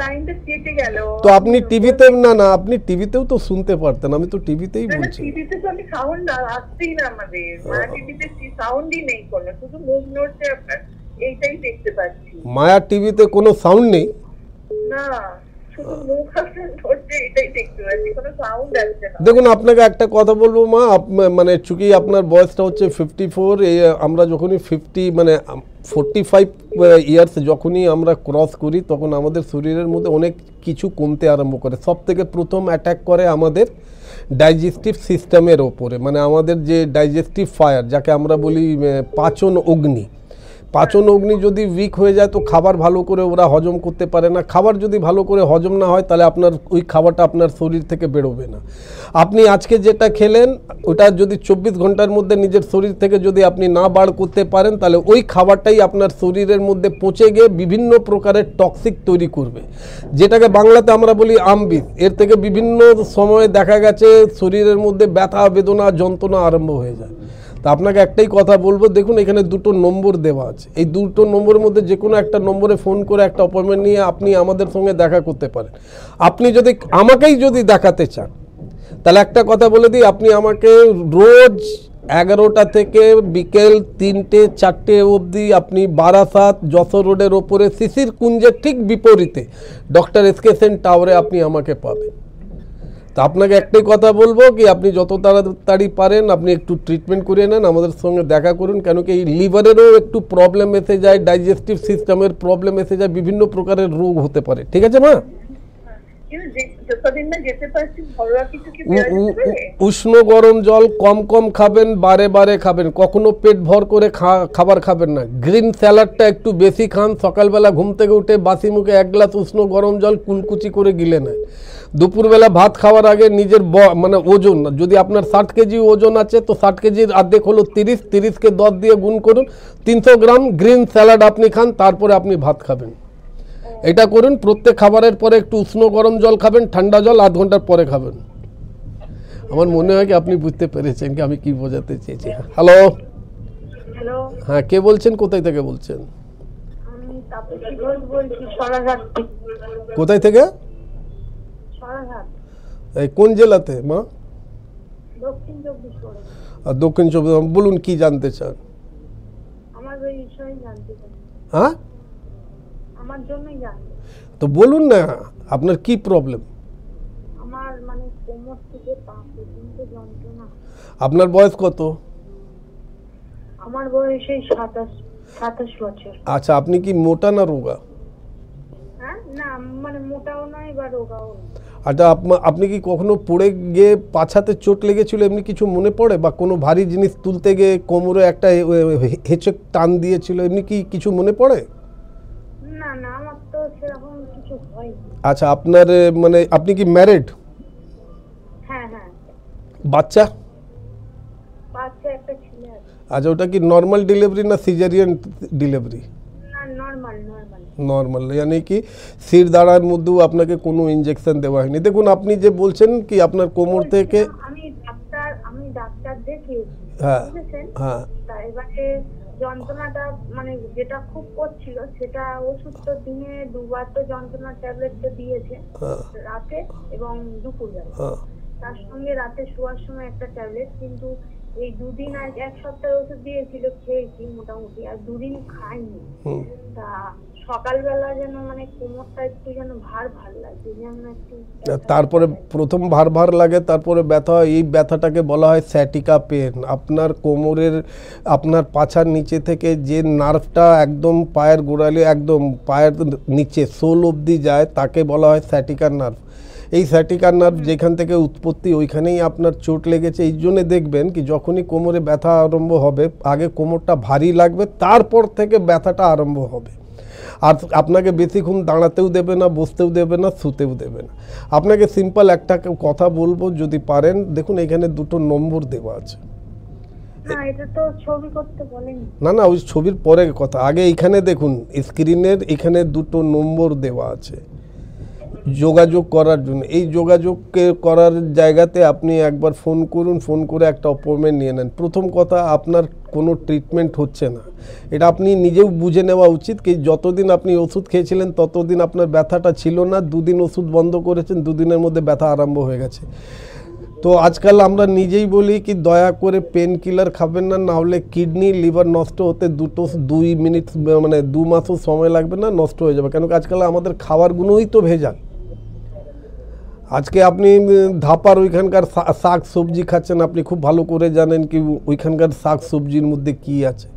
লাইনটা কেটে গেল। তো আপনি টিভিতে না আপনি টিভিতেও তো শুনতে পারতেন, আমি তো টিভিতেই বলছি। টিভিতে তো আমি সাউন্ড আসছেই না, আমাদের মায়া টিভিতে সাউন্ডই নেই কোনো, শুধু মুভ নড়ছে, আপনার এইটাই দেখতে পাচ্ছি। মায়া টিভিতে কোনো সাউন্ড নেই? না, শুধু মুখ নড়ছে, এটাই দেখতে পাচ্ছি, কোনো সাউন্ড আসছে না। দেখুন আপনাকে একটা কথা বলবো মা, মানে চুকি আপনার বয়সটা হচ্ছে 54, আমরা যখনই 50 মানে 45 ইয়ার্স যখনই আমরা ক্রস করি তখন আমাদের শরীরের মধ্যে অনেক কিছু কমতে আরম্ভ করে। সব থেকে প্রথম অ্যাটাক করে আমাদের ডাইজেস্টিভ সিস্টেমের ওপরে, মানে আমাদের যে ডাইজেস্টিভ ফায়ার যাকে আমরা বলি পাচন অগ্নি, পাচন অগ্নি যদি উইক হয়ে যায় তো খাবার ভালো করে ওরা হজম করতে পারে না। খাবার যদি ভালো করে হজম না হয় তাহলে আপনার ওই খাবারটা আপনার শরীর থেকে বেরোবে না। আপনি আজকে যেটা খেলেন ওটা যদি 24 ঘন্টার মধ্যে নিজের শরীর থেকে যদি আপনি না বার করতে পারেন তাহলে ওই খাবারটাই আপনার শরীরের মধ্যে পচে গিয়ে বিভিন্ন প্রকারের টক্সিক তৈরি করবে, যেটাকে বাংলাতে আমরা বলি আমবিষ। এর থেকে বিভিন্ন সময়ে দেখা গেছে শরীরের মধ্যে ব্যথা বেদনা যন্ত্রণা আরম্ভ হয়ে যায়। তা আপনাকে একটাই কথা বলবো, দেখুন এখানে 2টো নম্বর দেওয়া আছে, এই 2টো নম্বরের মধ্যে যে কোনো একটা নম্বরে ফোন করে একটা অ্যাপয়েন্টমেন্ট নিয়ে আপনি আমাদের সঙ্গে দেখা করতে পারেন। আপনি যদি আমাকেই যদি দেখাতে চান তাহলে একটা কথা বলে দিই, আপনি আমাকে রোজ 11টা থেকে বিকেল 3টে 4টে অবধি আপনি বারাসাত যশোর রোডের ওপরে শিশির কুঞ্জের ঠিক বিপরীতে ডক্টর এসকে সেন টাওয়ারে আপনি আমাকে পাবেন। তো আপনাকে একটাই কথা বলবো কি আপনি যত তাড়াতাড়ি পারেন আপনি একটু ট্রিটমেন্ট করিয়ে নেন, আমাদের সঙ্গে দেখা করুন। কেন কি এই লিভারেরও একটু প্রবলেম এসে যায়, ডাইজেস্টিভ সিস্টেমের প্রবলেম এসে যায়, বিভিন্ন প্রকারের রোগ হতে পারে। ঠিক আছে মা? উষ্ণ গরম জল কম কম খাবেন, বারে বারে খাবেন, কখনো পেট ভর করে খাবার খাবেন না। গ্রিন স্যালাডটা একটু বেশি খান, সকালবেলা ঘুম থেকে উঠে বাসি মুখে 1 গ্লাস উষ্ণ গরম জল কুলকুচি করে গিলে নেয়। দুপুরবেলা ভাত খাওয়ার আগে নিজের মানে ওজন, যদি আপনার 60 কেজি ওজন আছে তো 60 কেজির অর্ধেক হলো 30কে 10 দিয়ে গুণ করুন, 300 গ্রাম গ্রিন স্যালাড আপনি খান, তারপরে আপনি ভাত খাবেন। এটা করুন। প্রত্যেক খাবারের পরে একটু উষ্ণ গরম জল খাবেন, ঠান্ডা জল আধ ঘন্টার পরে খাবেন। আমার মনে হয় কি আপনি বুঝতে পেরেছেন কি আমি কি বোঝাতে চেয়েছি। হ্যালো, হ্যাঁ কে বলছেন, কোথায় থেকে বলছেন? কোথায় থেকে? সরাহাট, এই কোন জেলাতে মা? দক্ষিণ 24 পরগনা। আর দক্ষিণ 24, বলুন কি জানতে চান? আমার এই বিষয়ে জানতে চাই, হ্যাঁ আমার জন্যই জানতে। তো বলুন না আপনার কি প্রবলেম। আমার মানে কোমর থেকে পা পর্যন্ত যন্ত্রণা। আপনার বয়স কত? আমার বয়স এই 27 বছর। আচ্ছা, আপনি কি মোটা না রোগা? হ্যাঁ, না মানে মোটাও নয় বা রোগাও নয়। আচ্ছা, আপনি কি কখনো পড়ে গিয়ে পাছাতে চোট লেগেছিল এমনি কিছু মনে পড়ে, বা কোনো ভারী জিনিস তুলতে গিয়ে কোমরে একটা হেঁচে টান দিয়েছিল এমনি কি কিছু মনে পড়ে? না না, আমার তো সেরকম কিছু হয়নি। আচ্ছা, আপনার মানে আপনি কি ম্যারিড? হ্যাঁ হ্যাঁ, বাচ্চা? বাচ্চা একটা ছেলে আছে। আচ্ছা, ওটা কি নর্মাল ডেলিভারি না সিজারিয়ান ডেলিভারি? না, নরমাল। নর্মাল, यानी कि শির দাঁড়ার মধ্যেও আপনাকে কোনো ইনজেকশন দেওয়া হয়নি। দেখুন, আপনি যে বলছেন কি আপনার কোমর থেকে, আমি ডাক্তার দেখিয়েছি, হ্যাঁ বুঝেছেন? হ্যাঁ, তা এবারে যন্ত্রণাটা মানে যেটা খুব করছিল সেটা ওষুধ তো দিনে 2 বার তো যন্ত্রণার ট্যাবলেট তো দিয়েছে, হ্যাঁ রাতে এবং দুপুরবেলা। হ্যাঁ, তার সঙ্গে রাতে শোয়ার সময় একটা ট্যাবলেট, কিন্তু এই 2 দিন আর 1 সপ্তাহ ওষুধ দিয়েছিল, খেয়েছি মোটামুটি, আর 2 দিন খাইনি। হুম। তা সকালবেলা যেন মানে কোমরটা একটু যেন ভার লাগছে, যেন একটু তারপরে প্রথম ভার লাগে, তারপরে ব্যথা হয়। এই ব্যথাটাকে বলা হয় স্যাটিকা পেন। আপনার কোমরের, আপনার পাছার নিচে থেকে যে নার্ভটা একদম পায়ের গোড়ালি, একদম পায়ের নিচে সোল অবধি যায়, তাকে বলা হয় স্যাটিকা নার্ভ। এই স্যাটিকা নার্ভ যেখান থেকে উৎপত্তি, ওইখানেই আপনার চোট লেগেছে। এই জন্যে দেখবেন কি যখনই কোমরে ব্যথা আরম্ভ হবে, আগে কোমরটা ভারী লাগবে, তারপর থেকে ব্যথাটা আরম্ভ হবে। আর আপনাকে বেশিক্ষণ দাঁড়াতেও দেবে না, বসতেও দেবে না, শুতেও দেবে না। আপনাকে সিম্পল একটা কথা বলবো, যদি পারেন দেখুন, এখানে 2টো নম্বর দেওয়া আছে। না, এটা তো ছবি করতে বলেনি। না না, ওই ছবির পরে কথা, আগে এখানে দেখুন স্ক্রিনের এখানে 2টো নম্বর দেওয়া আছে যোগাযোগ করার জন্য। এই যোগাযোগ করার জায়গাতে আপনি একবার ফোন করুন, ফোন করে একটা অ্যাপয়েন্টমেন্ট নিয়ে নেন। প্রথম কথা, আপনার কোনো ট্রিটমেন্ট হচ্ছে না, এটা আপনি নিজেও বুঝে নেওয়া উচিত কি যতদিন আপনি ওষুধ খেয়েছিলেন ততদিন আপনার ব্যথাটা ছিল না, 2 দিন ওষুধ বন্ধ করেছেন, 2 দিনের মধ্যে ব্যথা আরম্ভ হয়ে গেছে। তো আজকাল আমরা নিজেই বলি কি দয়া করে পেন কিলার খাবেন না, না হলে কিডনি লিভার নষ্ট হতে 2 মিনিট মানে 2 মাসও সময় লাগবে না, নষ্ট হয়ে যাবে। কেন আজকাল আমাদের খাবারগুলোই তো ভেজাল। আজকে আপনি ধাপার ওইখানকার শাক সবজি খাচ্ছেন, আপনি খুব ভালো করে জানেন কি ওইখানকার শাক সবজির মধ্যে কি আছে।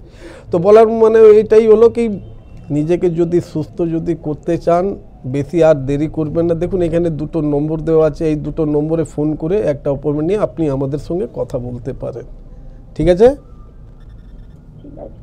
তো বলার মানে এইটাই হলো কি নিজেকে যদি সুস্থ যদি করতে চান, বেশি আর দেরি করবেন না। দেখুন এখানে 2টো নম্বর দেওয়া আছে, এই 2টো নম্বরে ফোন করে একটা অ্যাপয়েন্টমেন্ট নিয়ে আপনি আমাদের সঙ্গে কথা বলতে পারেন। ঠিক আছে? ঠিক আছে।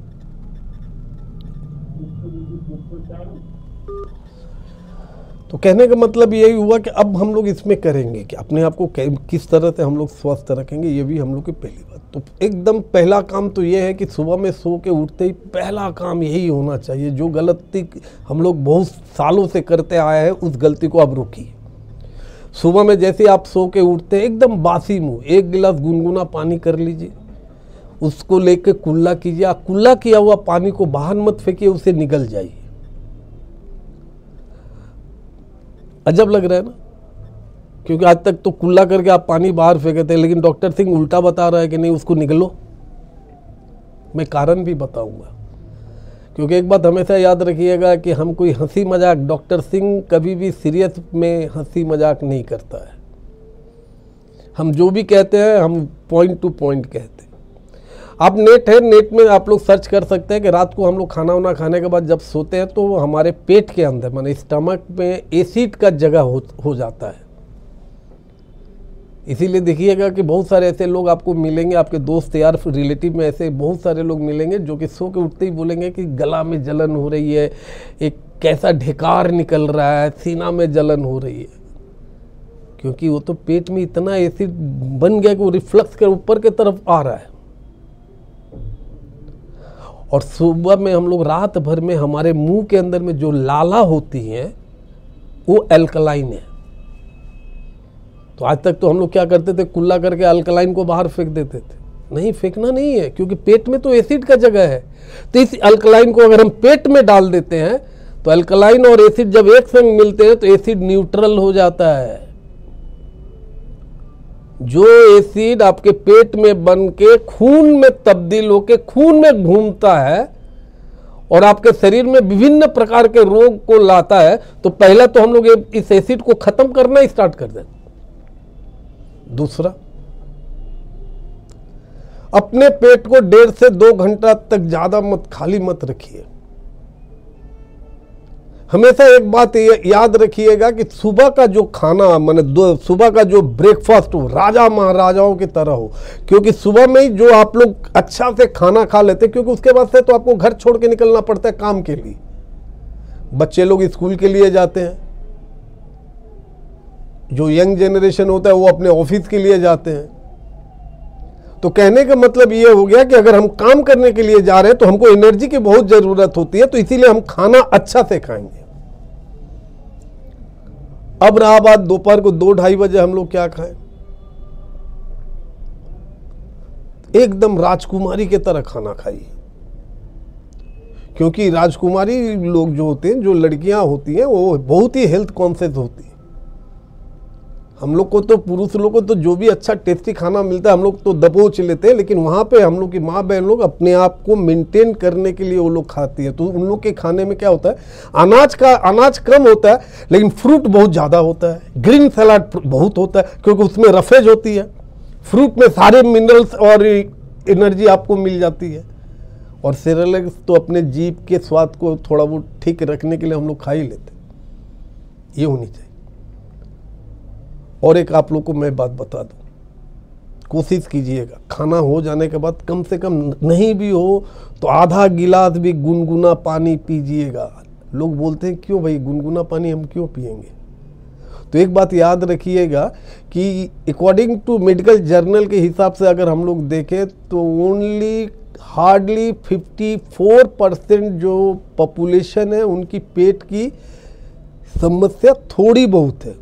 तो कहने का मतलब यही हुआ कि अब हम लोग इसमें करेंगे कि अपने आप को किस तरह से हम लोग स्वस्थ रखेंगे, ये भी हम लोग की पहली बात। तो एकदम पहला काम तो ये है कि सुबह में सो के उठते ही पहला काम यही होना चाहिए, जो गलती हम लोग बहुत सालों से करते आए हैं उस गलती को अब रोकिए। सुबह में जैसे आप सो के उठते हैं, एकदम बासी मुँह 1 गिलास गुनगुना पानी कर लीजिए, उसको लेके कुल्ला कीजिए। कुल्ला किया हुआ पानी को बाहर मत फेंकिए, उसे निगल जाइए। अजब लग रहा है ना, क्योंकि आज तक तो कुल्ला करके आप पानी बाहर फेंके थे, लेकिन डॉक्टर सिंह उल्टा बता रहा है कि नहीं उसको निगलो। मैं कारण भी बताऊंगा, क्योंकि एक बात हमेशा याद रखिएगा कि हम कोई हंसी मजाक, डॉक्टर सिंह कभी भी सीरियस में हंसी मजाक नहीं करता है। हम जो भी कहते हैं हम पॉइंट टू पॉइंट कहते हैं। आप नेट है, नेट में आप लोग सर्च कर सकते हैं कि रात को हम लोग खाना वाना खाने के बाद जब सोते हैं तो हमारे पेट के अंदर माने स्टमक में एसिड का जगह हो जाता है। इसीलिए देखिएगा कि बहुत सारे ऐसे लोग आपको मिलेंगे, आपके दोस्त यार रिलेटिव में ऐसे बहुत सारे लोग मिलेंगे जो कि सो के उठते ही बोलेंगे कि गला में जलन हो रही है, एक कैसा ढेकार निकल रहा है, सीना में जलन हो रही है, क्योंकि वो तो पेट में इतना एसिड बन गया कि वो रिफ्लक्स कर ऊपर की तरफ आ रहा है। और सुबह में हम लोग रात भर में हमारे मुंह के अंदर में जो लाला होती हैं वो अल्कलाइन है। तो आज तक तो हम लोग क्या करते थे, कुल्ला करके अल्कलाइन को बाहर फेंक देते थे। नहीं, फेंकना नहीं है, क्योंकि पेट में तो एसिड का जगह है। तो इस अल्कलाइन को अगर हम पेट में डाल देते हैं तो तो अल्कलाइन और एसिड जब एक संग मिलते हैं तो एसिड न्यूट्रल हो जाता है। जो एसिड आपके पेट में बन के खून में तब्दील होके खून में घूमता है और आपके शरीर में विभिन्न प्रकार के रोग को लाता है, तो पहला तो हम लोग इस एसिड को खत्म करना स्टार्ट कर देते। दूसरा, अपने पेट को 1.5 से 2 घंटा तक ज्यादा खाली मत रखिए। हमेशा एक बात याद रखिएगा कि सुबह का जो खाना माने सुबह का जो ब्रेकफास्ट हो राजा महाराजाओं की तरह हो, क्योंकि सुबह में ही जो आप लोग अच्छा से खाना खा लेते, क्योंकि उसके बाद से तो आपको घर छोड़ के निकलना पड़ता है काम के लिए। बच्चे लोग स्कूल के लिए जाते हैं, जो यंग जनरेशन होता है वो अपने ऑफिस के लिए जाते हैं। तो कहने का मतलब ये हो गया कि अगर हम काम करने के लिए जा रहे हैं तो हमको एनर्जी की बहुत जरूरत होती है, तो इसीलिए हम खाना अच्छा से खाएंगे। अब रहा बात दोपहर को 2-2:30 बजे हम लोग क्या खाएं? एकदम राजकुमारी की तरह खाना खाइए, क्योंकि राजकुमारी लोग जो होते हैं, जो लड़कियां होती हैं, वो बहुत ही हेल्थ कॉन्शियस होती हैं। हम लोग को तो पुरुष लोग को तो जो भी अच्छा टेस्टी खाना मिलता है हम लोग तो दबोच लेते हैं, लेकिन वहाँ पे हम लोग की माँ बहन लोग अपने आप को मेंटेन करने के लिए वो लोग खाती है। तो उन लोग के खाने में क्या होता है, अनाज कम होता है लेकिन फ्रूट बहुत ज़्यादा होता है, ग्रीन सलाद बहुत होता है, क्योंकि उसमें रफेज होती है। फ्रूट में सारे मिनरल्स और एनर्जी आपको मिल जाती है। और सेरेलेक्स तो अपने जीभ के स्वाद को थोड़ा बहुत ठीक रखने के लिए हम लोग खा ही लेते, ये होनी चाहिए। और एक आप लोग को मैं बात बता दूं, कोशिश कीजिएगा खाना हो जाने के बाद कम से कम नहीं भी हो तो आधा गिलास भी गुनगुना पानी पीजिएगा। लोग बोलते हैं क्यों भाई गुनगुना पानी हम क्यों पिएंगे? तो एक बात याद रखिएगा कि अकॉर्डिंग टू मेडिकल जर्नल के हिसाब से अगर हम लोग देखें तो हार्डली 54% जो पॉपुलेशन है उनकी पेट की समस्या थोड़ी बहुत है,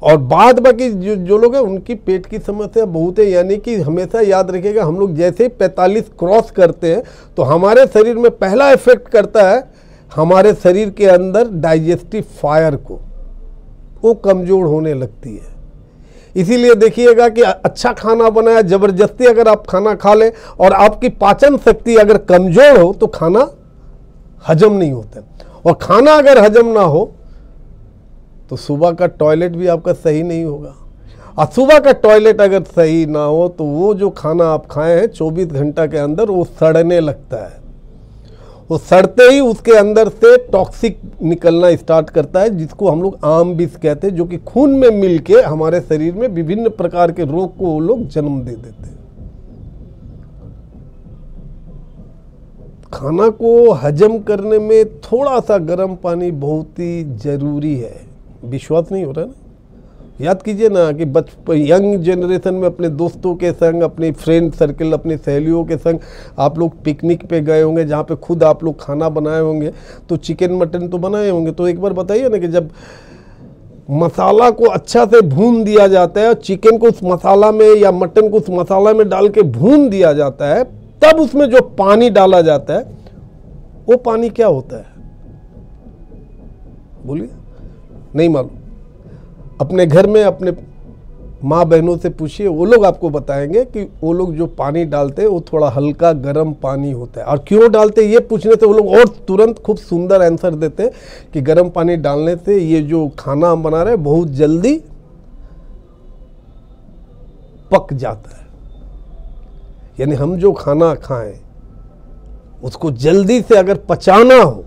और बाद बाकी जो लोग हैं उनकी पेट की समस्या बहुत है। यानी कि हमेशा याद रखिएगा, हम लोग जैसे ही 45 क्रॉस करते हैं तो हमारे शरीर में पहला इफेक्ट करता है हमारे शरीर के अंदर डाइजेस्टिव फायर को, वो कमज़ोर होने लगती है। इसीलिए देखिएगा कि अच्छा खाना बनाया, ज़बरदस्ती अगर आप खाना खा लें और आपकी पाचन शक्ति अगर कमज़ोर हो तो खाना हजम नहीं होता, और खाना अगर हजम ना हो तो सुबह का टॉयलेट भी आपका सही नहीं होगा। और सुबह का टॉयलेट अगर सही ना हो तो वो जो खाना आप खाए हैं 24 घंटा के अंदर वो सड़ने लगता है। वो सड़ते ही उसके अंदर से टॉक्सिक निकलना स्टार्ट करता है, जिसको हम लोग आम विष कहते हैं, जो कि खून में मिलके हमारे शरीर में विभिन्न प्रकार के रोग को वो लोग जन्म दे देते हैं। खाना को हजम करने में थोड़ा सा गर्म पानी बहुत ही जरूरी है। विश्वास नहीं हो रहा है ना? याद कीजिए ना कि यंग जनरेशन में अपने दोस्तों के संग, अपने फ्रेंड सर्कल, अपनी सहेलियों के संग आप लोग पिकनिक पे गए होंगे, जहाँ पे खुद आप लोग खाना बनाए होंगे, तो चिकन मटन तो बनाए होंगे। तो एक बार बताइए ना कि जब मसाला को अच्छा से भून दिया जाता है और चिकन को उस मसाला में या मटन को उस मसाला में डाल के भून दिया जाता है, तब उसमें जो पानी डाला जाता है वो पानी क्या होता है? बोलिए, नहीं मालूम? अपने घर में अपने माँ बहनों से पूछिए, वो लोग आपको बताएंगे कि वो लोग जो पानी डालते हैं वो थोड़ा हल्का गर्म पानी होता है। और क्यों डालते हैं ये पूछने से वो लोग और तुरंत खूब सुंदर आंसर देते हैं कि गर्म पानी डालने से ये जो खाना हम बना रहे हैं बहुत जल्दी पक जाता है। यानी हम जो खाना खाएं उसको जल्दी से अगर पचाना हो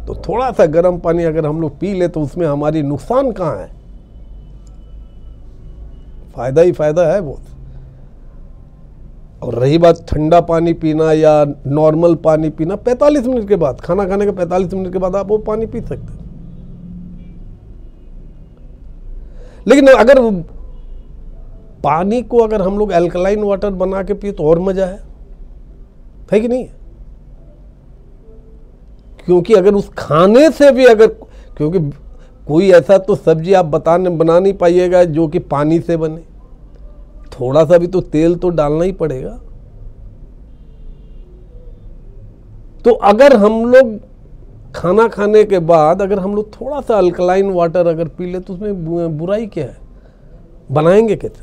तो थोड़ा सा गर्म पानी अगर हम लोग पी ले तो उसमें हमारी नुकसान कहाँ है? फायदा ही फायदा है बहुत। और रही बात ठंडा पानी पीना या नॉर्मल पानी पीना, 45 मिनट के बाद, खाना खाने के 45 मिनट के बाद आप वो पानी पी सकते हैं। लेकिन अगर पानी को अगर हम लोग अल्कलाइन वाटर बना के पिए तो और मजा है कि नहीं? क्योंकि अगर उस खाने से भी अगर, क्योंकि कोई ऐसा तो सब्जी आप बना नहीं पाइएगा जो कि पानी से बने, थोड़ा सा भी तो तेल तो डालना ही पड़ेगा। तो अगर हम लोग खाना खाने के बाद अगर हम लोग थोड़ा सा अल्कलाइन वाटर अगर पी ले तो उसमें बुराई क्या है? बनाएंगे कैसे?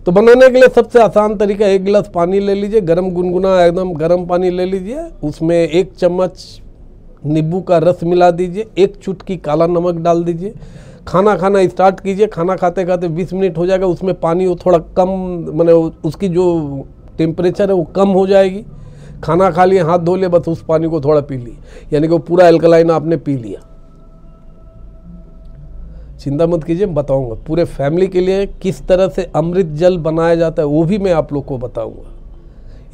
तो बनाने के लिए सबसे आसान तरीका, 1 गिलास पानी ले लीजिए, गरम गुनगुना एकदम गरम पानी ले लीजिए, उसमें 1 चम्मच नींबू का रस मिला दीजिए, 1 चुटकी काला नमक डाल दीजिए, खाना खाना स्टार्ट कीजिए। खाना खाते खाते 20 मिनट हो जाएगा, उसमें पानी वो थोड़ा कम, माने उसकी जो टेम्परेचर है वो कम हो जाएगी। खाना खा लिए, हाथ धो लिए, बस उस पानी को थोड़ा पी लिए, यानी कि वो पूरा एल्कलाइन आपने पी लिया। चिंता मत कीजिए, बताऊंगा पूरे फैमिली के लिए किस तरह से अमृत जल बनाया जाता है, वो भी मैं आप लोग को बताऊंगा।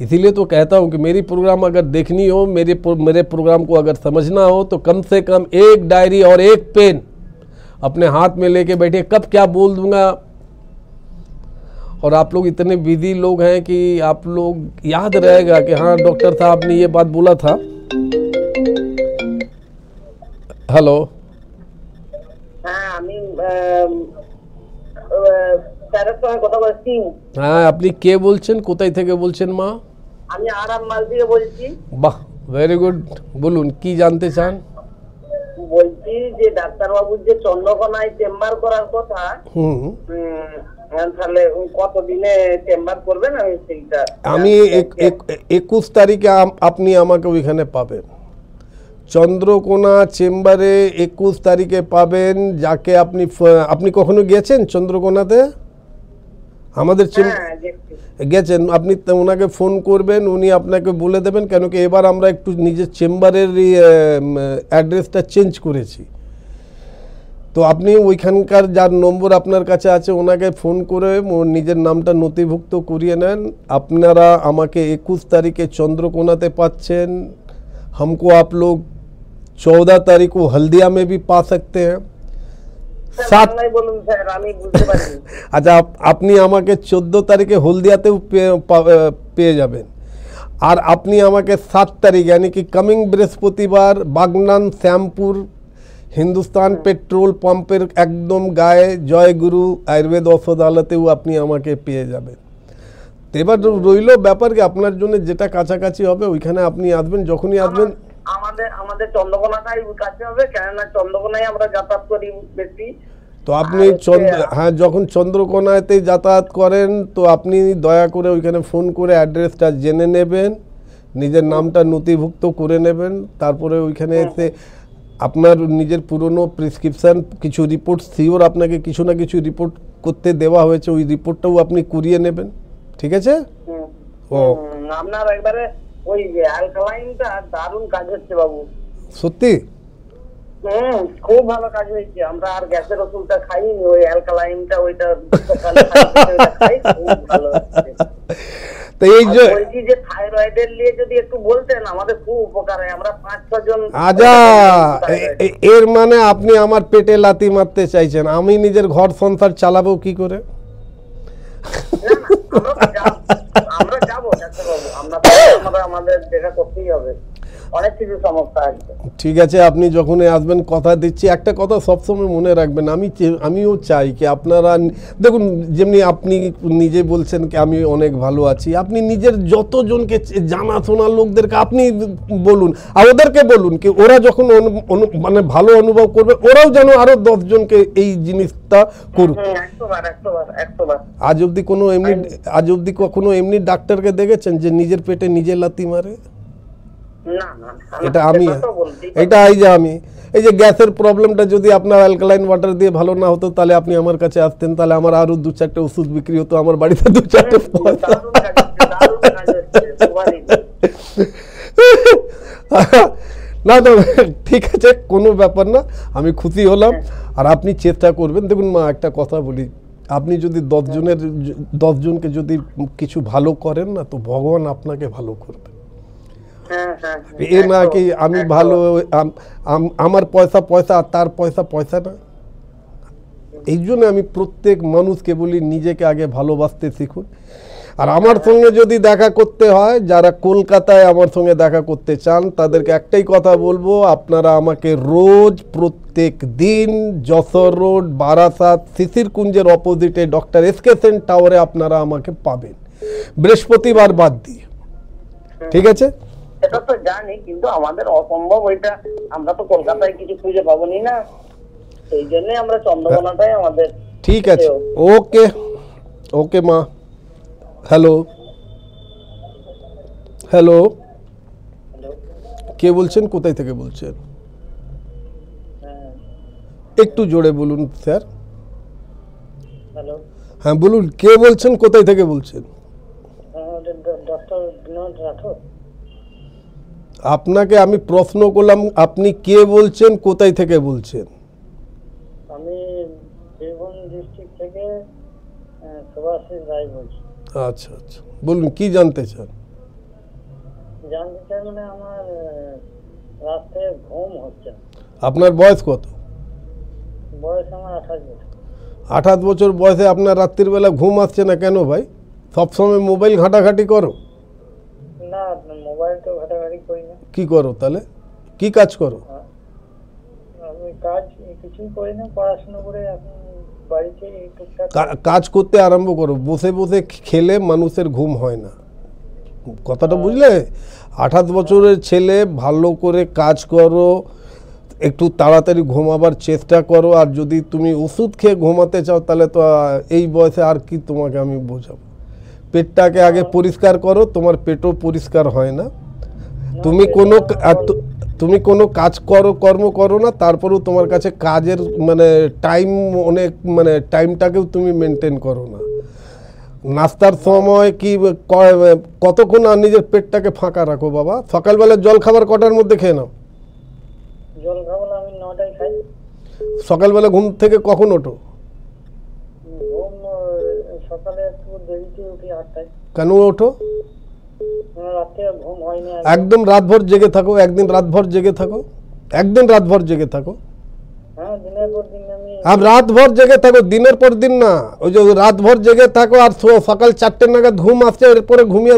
इसीलिए तो कहता हूं कि मेरी प्रोग्राम अगर देखनी हो, मेरे प्रोग्राम को अगर समझना हो, तो कम से कम 1 डायरी और 1 पेन अपने हाथ में लेके बैठिए। कब क्या बोल दूंगा, और आप लोग इतने बिजी लोग हैं कि आप लोग याद रहेगा कि हाँ डॉक्टर साहब ने ये बात बोला था। हेलो, হ্যাঁ আপনি কে বলছেন, কোথায় থেকে বলছেন মা? আমি আরামবাগ থেকে বলছি। বাহ, ভেরি গুড, বলুন কি জানতে চান? বলছি যে ডাক্তার বাবুর যে চন্দ্রকোনায় চেম্বার করার কথা, তাহলে কতদিনে চেম্বার করবেন? আমি সেইটা, আমি 21 তারিখে আপনি আমাকে ওইখানে পাবেন চন্দ্রকোনা চেম্বারে। 21 তারিখে পাবেন যাকে আপনি কখনো গেছেন চন্দ্রকোনাতে? আমাদের গেছেন, আপনি ওনাকে ফোন করবেন, উনি আপনাকে বলে দেবেন। কেন কি এবার আমরা একটু নিজের চেম্বারের অ্যাড্রেসটা চেঞ্জ করেছি, তো আপনি ওইখানকার যার নম্বর আপনার কাছে আছে ওনাকে ফোন করে নিজের নামটা নথিভুক্ত করিয়ে নেন। আপনারা আমাকে 21 তারিখে চন্দ্রকোনাতে পাচ্ছেন। हमको आप लोग 14 तारीख को हल्दिया में भी पा सकते हैं। আচ্ছা, আপনি আমাকে 14 তারিখে হলদিয়াতেও পেয়ে যাবেন। আর আপনি আমাকে 7 তারিখ यानी कि কামিং বৃহস্পতিবার বাগনান শ্যামপুর হিন্দুস্তান পেট্রোল পাম্পের একদম গায়ে জয়গুরু আয়ুর্বেদ ঔষধালয়তেও আপনি আমাকে পেয়ে যাবেন। এবার রইল ব্যাপার কি আপনার জন্য যেটা কাছাকাছি হবে ওইখানে আপনি আসবেন। যখনই আসবেন, আমাদের চন্দ্রকোনাটাই কাছে হবে, কেননা চন্দ্রকোনায় আমরা যাতায়াত করি বেশি। তো আপনি হ্যাঁ, যখন চন্দ্রকোনাতে যাতায়াত করেন তো আপনি দয়া করে ওইখানে ফোন করে অ্যাড্রেসটা জেনে নেবেন, নিজের নামটা নথিভুক্ত করে নেবেন। তারপরে ওইখানে এসে আপনার নিজের পুরনো প্রেসক্রিপশান কিছু রিপোর্ট, শিওর আপনাকে কিছু না কিছু রিপোর্ট করতে দেওয়া হয়েছে, ওই রিপোর্টটাও আপনি করিয়ে নেবেন। ঠিক আছে? ও আপনার একবারে ওই অ্যালকালাইনটা দারুণ কাজ হচ্ছে বাবু, সত্যি খুব ভালো কাজ হয়েছে। আমরা আর গ্যাসের ওষুধটা খাইনি, ওই অ্যালকালাইনটা ওইটা খাই, খুব ভালো হচ্ছে। তো এই যে বলছি যে থাইরয়েডের নিয়ে যদি একটু বলতেন আমাদের খুব উপকার হয়। আমরা 5-6 জন। আজা, এর মানে আপনি আমার পেটে লাথি মারতে চাইছেন? আমি নিজের ঘর সংসার চালাবো কি করে? আমরা যাবো ডাক্তারবাবু, আমাদের দেখা করতেই হবে, অনেক কিছু সমস্যা আছে। ঠিক আছে, আপনি যখনই আসবেন কথা দিচ্ছি, একটা কথা সবসময় মনে রাখবেন, আমিও চাই কি আপনারা দেখুন, যেমনি আপনি নিজে বলছেন কি আমি অনেক ভালো আছি, আপনি নিজের যতজনকে জানাশোনা লোকদেরকে আপনি বলুন, আর ওদেরকে বলুন কি ওরা যখন মানে ভালো অনুভব করবে ওরাও যেন আরো 10 জনকে এই জিনিসটা করুক। আজ অব্দি কখনো এমনি ডাক্তারকে দেখেছেন যে নিজের পেটে নিজে লাথি মারে? এটা আমি এই যে গ্যাসের প্রবলেমটা যদি আপনার অ্যালকালাইন ওয়াটার দিয়ে ভালো না হতো তাহলে আপনি আমার কাছে আসতেন, তাহলে আমার আরো 2-4টে ওষুধ বিক্রি হতো, আমার বাড়িতে 2-4টে না না, ঠিক আছে, কোনো ব্যাপার না, আমি খুশি হলাম। আর আপনি চেষ্টা করবেন, দেখুন মা একটা কথা বলি, আপনি যদি 10 জনকে যদি কিছু ভালো করেন না তো ভগবান আপনাকে ভালো করবে। এ না কি আমি ভালো, আমার পয়সা আর তার পয়সা না। এই জন্য আমি প্রত্যেক মানুষকে বলি নিজেকে আগে ভালোবাসতে শিখুন। আর আমার সঙ্গে যদি দেখা করতে হয়, যারা কলকাতায় আমার সঙ্গে দেখা করতে চান তাদেরকে একটাই কথা বলবো, আপনারা আমাকে রোজ প্রত্যেক দিন যশোর রোড বারাসাত শিশির কুঞ্জের অপোজিটে ডক্টর এসকে সেন টাওয়ারে আপনারা আমাকে পাবেন, বৃহস্পতিবার বাদ দিয়ে। ঠিক আছে? সেটা তো জানি, কিন্তু আমাদের অসম্ভব ওইটা। আমরা তো কলকাতায় কিছু খুঁজে পাবনি না, সেই জন্য আমরা চন্দ্রকোনাটাই আমাদের। ঠিক আছে, ওকে ওকে মা। হ্যালো হ্যালো, কে বলছেন, কোথায় থেকে বলছেন? একটু জোরে বলুন স্যার। হ্যালো, হ্যাঁ বলুন, কে বলছেন, কোথায় থেকে বলছেন? ডক্টর বিনোদ রাঠোর। আপনাকে আমি প্রশ্ন করলাম, আপনি কে বলছেন, কোথায় থেকে বলছেন? আমি বীরভূম ডিস্ট্রিক্ট থেকে সুভাষিস রায় বলছি। আচ্ছা আচ্ছা, বলুন কি জানতে চান? জানতে চাই মানে আমার রাত্রে ঘুম হচ্ছে। আপনার বয়স কত? বয়স আমার 28 বছর। 28 বছর বয়সে আপনার রাত্রির বেলা ঘুম আসছে না কেন ভাই? সবসময় মোবাইল ঘাঁটাঘাঁটি করো? না, মোবাইল তো ঘাটাঘাটি করি না। কি করো তাহলে, কি কাজ করো? আমি কাজ কিছুই করি না, পড়াশোনা করে এখন বাড়িতে টুকটাক কাজ করতে আরম্ভ করো। বসে বসে খেলে মানুষের ঘুম হয় না, কথাটা বুঝলে? 28 বছরের ছেলে, ভালো করে কাজ করো, একটু তাড়াতাড়ি ঘুমাবার চেষ্টা করো। আর যদি তুমি ওষুধ খেয়ে ঘুমাতে চাও তাহলে তো এই বয়সে আর কি তোমাকে আমি বোঝাবো। পেটটাকে আগে পরিষ্কার করো, তোমার পেটও পরিষ্কার হয় না। তুমি কোনো কাজ কর্ম করো না, তারপরেও তোমার কাছে কাজের মানে টাইম অনেক, মানে টাইমটাকেও তুমি মেনটেন করো না। নাস্তার সময় কি কতক্ষণ আর নিজের পেটটাকে ফাঁকা রাখো বাবা। সকালবেলা জল খাবার কটার মধ্যে খেয়ে নাও? জল খাবো না, আমি 9টায় খাই। সকালবেলা ঘুম থেকে কখন ওঠো? ঘুম সকালে একটু দেরিতে উঠি, 8টায়। কেন ওঠো? রাতে ঘুম হয় না। একদম রাতভর জেগে থাকো, একদিন রাতভর জেগে থাকো, একদিন রাতভর জেগে থাকো। হ্যাঁ, দিনের পর দিন আমি রাতভর জেগে থাকো, দিনের পর দিন না। ওই যে রাতভর জেগে থাকো আর সকাল 4টে নাগাদ ঘুম আসছে, এরপরে ঘুমিয়ে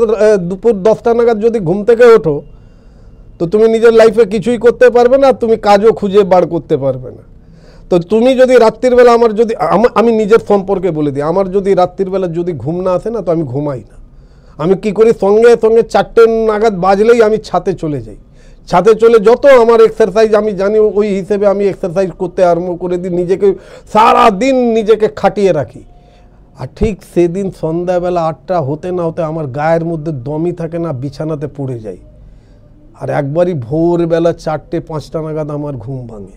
দুপুর 10টা নাগাদ যদি ঘুম থেকে ওঠো তো তুমি নিজের লাইফে কিছুই করতে পারবে না, তুমি কাজও খুঁজে বার করতে পারবে না। তো তুমি যদি রাত্রির বেলা, আমি নিজের সম্পর্কে বলে দিই, আমার যদি রাত্রির বেলা যদি ঘুম না আসে না তো আমি ঘুমাই না। আমি কি করি, সঙ্গে সঙ্গে 4টে নাগাদ বাজলেই আমি ছাদে চলে যাই। ছাদে চলে যত আমার এক্সারসাইজ আমি জানি ওই হিসেবে আমি এক্সারসাইজ করতে আরম্ভ করে দিই, নিজেকে সারা দিন নিজেকে খাটিয়ে রাখি। আর ঠিক সেদিন সন্ধ্যাবেলা 8টা হতে না হতে আমার গায়ের মধ্যে দমই থাকে না, বিছানাতে পড়ে যাই। আর একবারই ভোরবেলা 4টে-5টা নাগাদ আমার ঘুম ভাঙে।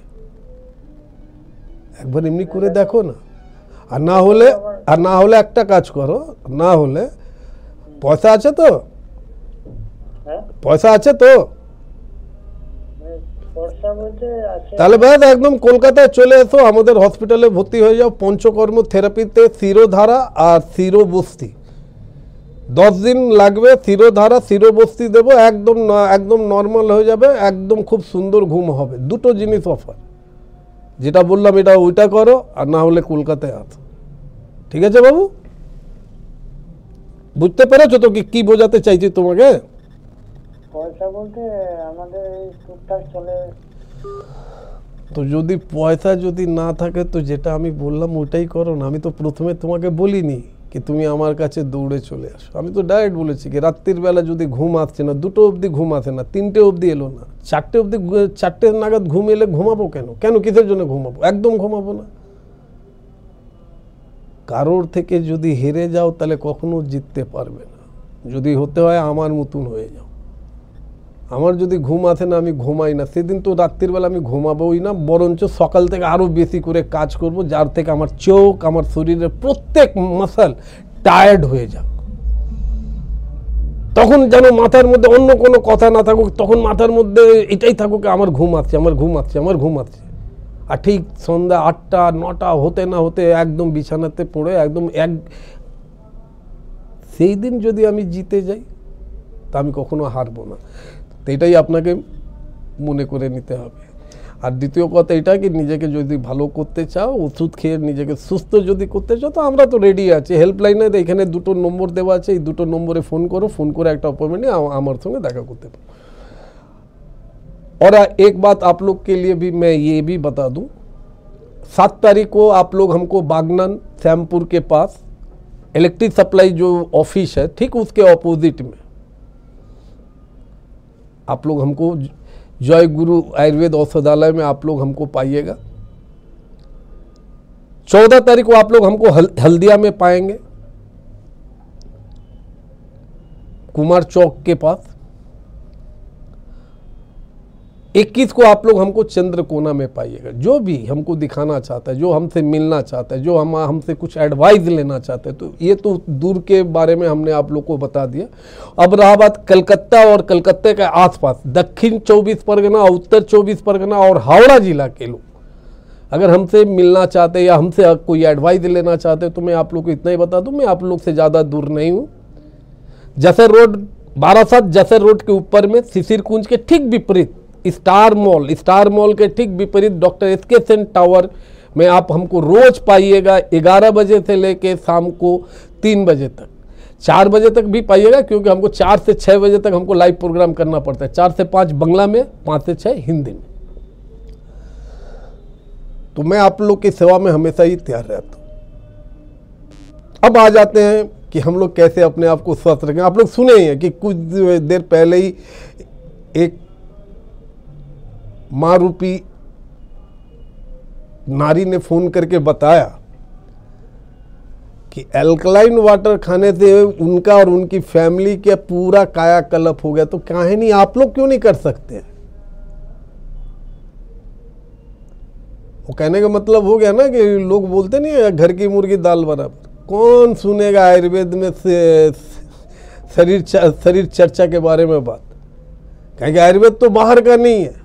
একবার এমনি করে দেখো না। আর না হলে একটা কাজ করো, না হলে পয়সা আছে তো? পয়সা আছে তো? তাহলে ব্যাস একদম কলকাতায় চলে এসো, আমাদের হসপিটালে ভর্তি হয়ে যাও। পঞ্চকর্ম থেরাপিতে শিরোধারা আর শিরোবস্তি 10 দিন লাগবে। শিরোধারা শিরোবস্তি দেবো, একদম নর্মাল হয়ে যাবে, একদম খুব সুন্দর ঘুম হবে। দুটো জিনিস অফার, যেটা বললাম এটা ওইটা করো, আর না হলে কলকাতায় আসো। ঠিক আছে বাবু, বুঝতে পেরেছো তো কি বোঝাতে চাইছি তোমাকে? পয়সা বলতে আমাদের এই টুকটাক চলে। তো যদি পয়সা যদি না থাকে তো যেটা আমি বললাম ওটাই করো না। আমি তো প্রথমে তোমাকে বলিনি কি তুমি আমার কাছে দৌড়ে চলে আসো। আমি তো ডাইরেক্ট বলেছি কি রাত্রির বেলা যদি ঘুম আসছে না, 2টো অবধি ঘুম আসে না, 3টে অবধি এলো না, 4টে অবধি, 4টে নাগাদ ঘুম এলে ঘুমাবো কেন কিসের জন্য ঘুমাবো? একদম ঘুমাবো না। কারোর থেকে যদি হেরে যাও তাহলে কখনো জিততে পারবে না। যদি হতে হয় আমার মতন হয়ে যাও। আমার যদি ঘুম আসে না, আমি ঘুমাই না, সেদিন তো রাত্রির বেলা আমি ঘুমাবোই না, বরঞ্চ সকাল থেকে আরও বেশি করে কাজ করব, যার থেকে আমার চোখ, আমার শরীরের প্রত্যেক মাসল টায়ার্ড হয়ে যাক। তখন যেন মাথার মধ্যে অন্য কোনো কথা না থাকুক, তখন মাথার মধ্যে এটাই থাকুক আমার ঘুম আসছে, আমার ঘুম আসছে, আমার ঘুম আসছে। আর ঠিক সন্ধ্যা 8টা 9টা হতে না হতে একদম বিছানাতে পড়ে একদম সেই দিন যদি আমি জিতে যাই তা আমি কখনো হারবো না। তো এটাই আপনাকে মনে করে নিতে হবে। আর দ্বিতীয় কথা এটা কি, নিজেকে যদি ভালো করতে চাও, ওষুধ খেয়ে নিজেকে সুস্থ যদি করতে চাও, তো আমরা তো রেডি আছি। হেল্পলাইনে এখানে 2টো নম্বর দেওয়া আছে, এই 2টো নম্বরে ফোন করো, ফোন করে একটা अपॉइंटमेंट নিয়ে আমার संगे দেখা করতে পারো। और एक बात आप लोग के लिए भी मैं ये भी बता दूं, 7 तारीख को आप लोग हमको बागनन श्यामपुर के पास इलेक्ट्रिक सप्लाई जो ऑफिस है ठीक उसके ऑपोजिट में आप लोग हमको जय गुरु आयुर्वेद औषधालय में आप लोग हमको पाइएगा। 14 तारीख को आप लोग हमको हल्दिया में पाएंगे, कुमार चौक के पास। 21 को आप लोग हमको चंद्रकोना में पाइएगा। जो भी हमको दिखाना चाहता है, जो हमसे मिलना चाहता है, जो हमसे कुछ एडवाइस लेना चाहते हैं, तो ये तो दूर के बारे में हमने आप लोग को बता दिया। अब रहा बात कलकत्ता और कलकत्ते के आसपास, दक्षिण 24 परगना, उत्तर 24 परगना और हावड़ा जिला के लोग अगर हमसे मिलना चाहते हैं या हमसे कोई एडवाइस लेना चाहते हैं, तो मैं आप लोग को इतना ही बता दूं, मैं आप लोग से ज़्यादा दूर नहीं हूँ। जसर रोड, बारासात जसर रोड के ऊपर में शिशिर कुंज के ठीक विपरीत स्टार मॉल के ठीक विपरीत डॉक्टर एस.के. सेन टावर में आप हमको रोज पाइएगा। 11 बजे से लेके शाम को 3 बजे तक, 4 बजे तक भी पाइएगा, क्योंकि हमको 4 से 6 बजे तक हमको लाइव प्रोग्राम करना पड़ता है। 4 से 5 बांग्ला में, 5 से 6 हिंदी में। तो मैं आप लोग की सेवा में हमेशा ही तैयार रहता हूँ। अब आ जाते हैं कि हम लोग कैसे अपने आप को स्वस्थ रखें। आप लोग सुने ही हैं कि कुछ देर पहले ही एक माँ रूपी नारी ने फोन करके बताया कि एल्कलाइन वाटर खाने से उनका और उनकी फैमिली का पूरा कायाकल्प हो गया। तो काहे नहीं, आप लोग क्यों नहीं कर सकते? वो कहने का मतलब हो गया ना कि लोग बोलते नहीं है घर की मुर्गी दाल बराबर। कौन सुनेगा आयुर्वेद में से शरीर चर्चा के बारे में बात? कहेंगे आयुर्वेद तो बाहर का नहीं है।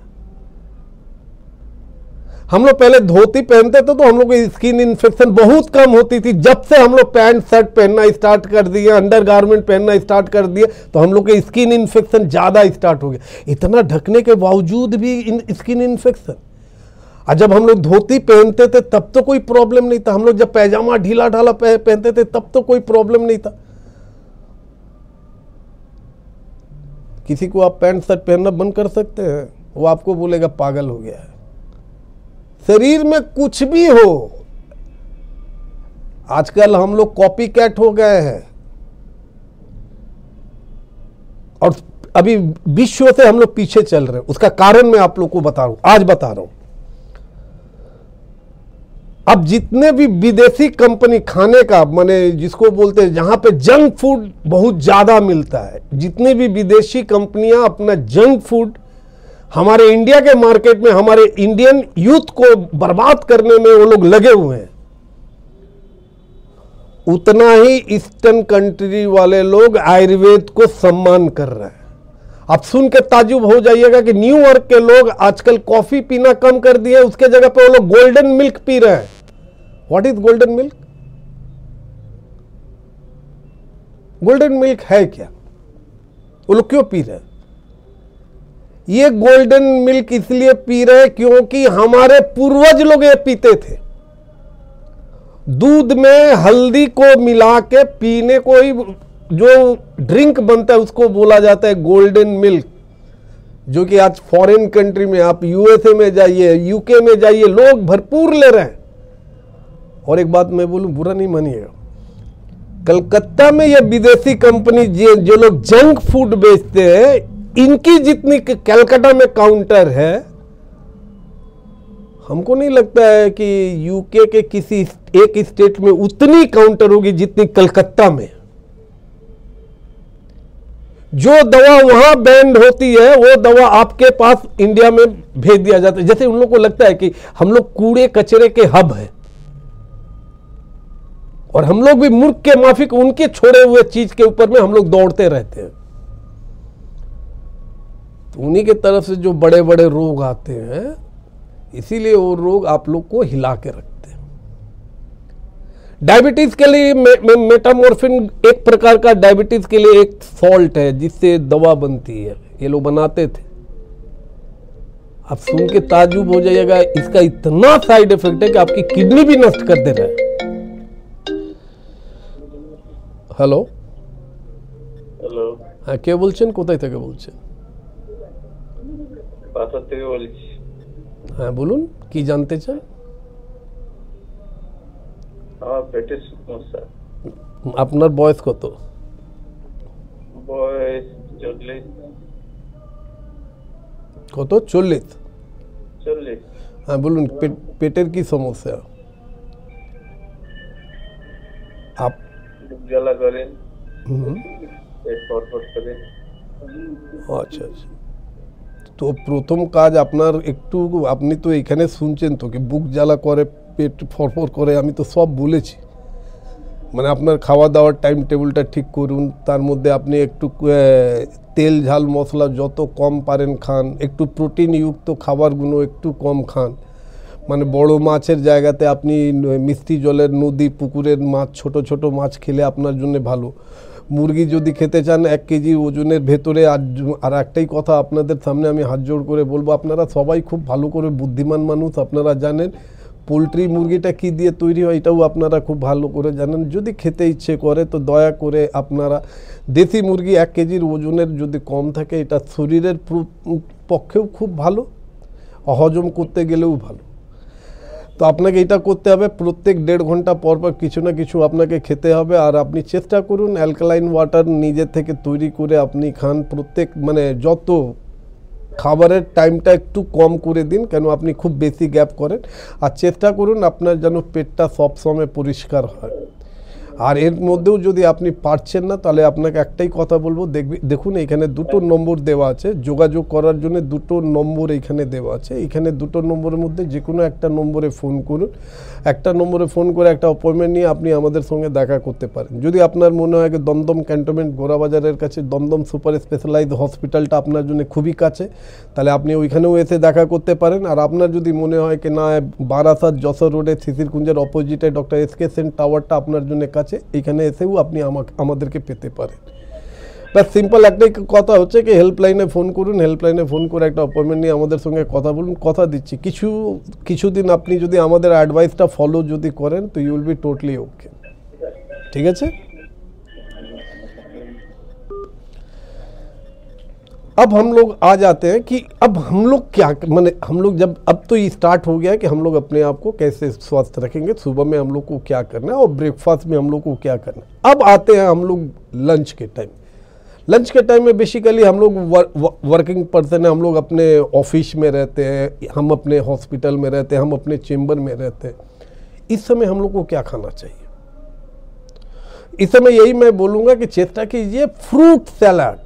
हम लोग पहले धोती पहनते थे तो हम लोग को स्किन इन्फेक्शन बहुत कम होती थी। जब से हम लोग पैंट शर्ट पहनना स्टार्ट कर दिए, अंडर गारमेंट पहनना स्टार्ट कर दिए, तो हम लोग के स्किन इन्फेक्शन ज़्यादा स्टार्ट हो गया। इतना ढकने के बावजूद भी स्किन इन्फेक्शन। और जब हम लोग धोती पहनते थे तब तो कोई प्रॉब्लम नहीं था। हम लोग जब पैजामा ढीला ढाला पहनते थे तब तो कोई प्रॉब्लम नहीं था। किसी को आप पैंट शर्ट पहनना बंद कर सकते हैं, वो आपको बोलेगा पागल हो गया है। शरीर में कुछ भी हो, आजकल हम लोग कॉपी कैट हो गए हैं और अभी विश्व से हम लोग पीछे चल रहे हैं। उसका कारण मैं आप लोग को बता रहा हूं, आज बता रहा हूं। अब जितने भी विदेशी कंपनी खाने का, माने जिसको बोलते हैं जहां पे जंक फूड बहुत ज्यादा मिलता है, जितनी भी विदेशी कंपनियां अपना जंक फूड हमारे इंडिया के मार्केट में, हमारे इंडियन यूथ को बर्बाद करने में वो लोग लगे हुए हैं, उतना ही ईस्टर्न कंट्री वाले लोग आयुर्वेद को सम्मान कर रहे हैं। आप सुन के ताजुब हो जाइएगा कि न्यूयॉर्क के लोग आजकल कॉफी पीना कम कर दिए, उसके जगह पे वो लोग गोल्डन मिल्क पी रहे हैं। What is golden milk? Golden milk है क्या? वो लोग क्यों पी रहे हैं? ये गोल्डन मिल्क इसलिए पी रहे हैं क्योंकि हमारे पूर्वज लोग ये पीते थे। दूध में हल्दी को मिला के पीने को ही जो ड्रिंक बनता है उसको बोला जाता है गोल्डन मिल्क, जो कि आज फॉरेन कंट्री में, आप यूएसए में जाइए, यूके में जाइए, लोग भरपूर ले रहे हैं। और एक बात मैं बोलूं, बुरा नहीं मानिएगा, कलकत्ता में ये विदेशी कंपनी जो लोग जंक फूड बेचते हैं, इनकी जितनी कलकत्ता में काउंटर है, हमको नहीं लगता है कि यूके के किसी एक स्टेट में उतनी काउंटर होगी जितनी कलकत्ता में। जो दवा वहां बैंड होती है वो दवा आपके पास इंडिया में भेज दिया जाता है। जैसे उन लोगों को लगता है कि हम लोग कूड़े कचरे के हब हैं और हम लोग भी मूर्ख के माफिक उनके छोड़े हुए चीज के ऊपर में हम लोग दौड़ते रहते हैं। तो उन्हीं के तरफ से जो बड़े बड़े रोग आते हैं, इसीलिए वो रोग आप लोग को हिला के रखते हैं। डायबिटीज के लिए मेटामॉर्फिन एक प्रकार का डायबिटीज के लिए एक सॉल्ट है जिससे दवा बनती है, ये लोग बनाते थे। आप सुन के ताजुब हो जाइएगा, इसका इतना साइड इफेक्ट है कि आपकी किडनी भी नष्ट कर दे रहा है। हेलो হ্যালো, হ্যাঁ, কে বলছেন? কোথায় থেকে বলছেন? বাসা থেকে বলছি। হ্যাঁ বলুন, কি জানতে চান? আমার পেটের সমস্যা। আপনার বয়স কত? বয়স 40। কত 40? 40। হ্যাঁ বলুন, পেটের কি সমস্যা? বুক জ্বালা করে, হুম, পেট ফটফট করে। আচ্ছা আচ্ছা। তো প্রথম কাজ আপনার একটু, আপনি তো এখানে শুনছেন তো কি বুক জ্বালা করে, পেট ফরফর করে, আমি তো সব বলেছি। মানে আপনার খাওয়া দাওয়ার টাইম টেবিলটা ঠিক করুন, তার মধ্যে আপনি একটু তেল ঝাল মশলা যত কম পারেন খান, একটু প্রোটিনযুক্ত খাবারগুলো একটু কম খান। মানে বড় মাছের জায়গাতে আপনি মিষ্টি জলের নদী পুকুরের মাছ, ছোট ছোট মাছ খেলে আপনার জন্য ভালো। মুরগি যদি খেতে চান 1 কেজি ওজনের ভেতরে, আর একটাই কথা আপনাদের সামনে আমি হাত জোড় করে বলবো, আপনারা সবাই খুব ভালো করে বুদ্ধিমান মানুষ, আপনারা জানেন পোলট্রি মুরগিটা কি দিয়ে তৈরি হয় এটাও আপনারা খুব ভালো করে জানেন। যদি খেতে ইচ্ছে করে তো দয়া করে আপনারা দেশি মুরগি 1 কেজির ওজনের যদি কম থাকে, এটা শরীরের পক্ষেও খুব ভালো, হজম করতে গেলেও ভালো। তো আপনাকে এটা করতে হবে, প্রত্যেক 1.5 ঘন্টা পর পর কিছু না কিছু আপনাকে খেতে হবে। আর আপনি চেষ্টা করুন অ্যালকালাইন ওয়াটার নিজে থেকে তৈরি করে আপনি খান। প্রত্যেক মানে যত খাবারের টাইমটা একটু কম করে দিন, কেন আপনি খুব বেশি গ্যাপ করেন। আর চেষ্টা করুন আপনার যেন পেটটা সবসময় পরিষ্কার হয়। আর এর মধ্যেও যদি আপনি পারছেন না, তাহলে আপনাকে একটাই কথা বলবো, দেখুন এখানে 2টো নম্বর দেওয়া আছে, যোগাযোগ করার জন্য 2টো নম্বর এখানে দেওয়া আছে। এখানে 2টো নম্বরের মধ্যে যে কোনো একটা নম্বরে ফোন করুন। একটা নম্বরে ফোন করে একটা অ্যাপয়েন্টমেন্ট নিয়ে আপনি আমাদের সঙ্গে দেখা করতে পারেন। যদি আপনার মনে হয় যে দমদম ক্যান্টনমেন্ট গোরাবাজারের কাছে দমদম সুপার স্পেশালাইজড হসপিটালটা আপনার জন্য খুবই কাছে, তাহলে আপনি ওইখানেও এসে দেখা করতে পারেন। আর আপনার যদি মনে হয় কি না বারাসাত যশোর রোডে শিশিরকুঞ্জের অপোজিটে ডক্টর এসকে সেন টাওয়ারটা আপনার জন্য কাছে, এখানে এসেও আপনি আমাদেরকে পেতে পারেন। বাস সিম্পল একটাই কথা হচ্ছে কি হেল্পলাইনে ফোন করুন, হেল্পলাইনে ফোন করে একটা অ্যাপয়েন্টমেন্ট নিয়ে আমাদের সঙ্গে কথা বলুন। কথা দিচ্ছি কিছুদিন আপনি যদি আমাদের অ্যাডভাইসটা ফলো যদি করেন তো you will be totally okay. ঠিক আছে? अब हम लोग आ जाते हैं कि अब हम लोग क्या, माने हम लोग जब अब तो ये स्टार्ट हो गया कि हम लोग अपने आप को कैसे स्वस्थ रखेंगे, सुबह में हम लोग को क्या करना है और ब्रेकफास्ट में हम लोग को क्या करना है। अब आते हैं हम लोग लंच के टाइम। लंच के टाइम में बेसिकली हम लोग वर्किंग पर्सन है, हम लोग अपने ऑफिस में रहते हैं, हम अपने हॉस्पिटल में रहते हैं, हम अपने चेम्बर में रहते हैं। इस समय हम लोग को क्या खाना चाहिए? इस समय यही मैं बोलूँगा कि चेष्टा कीजिए fruit salad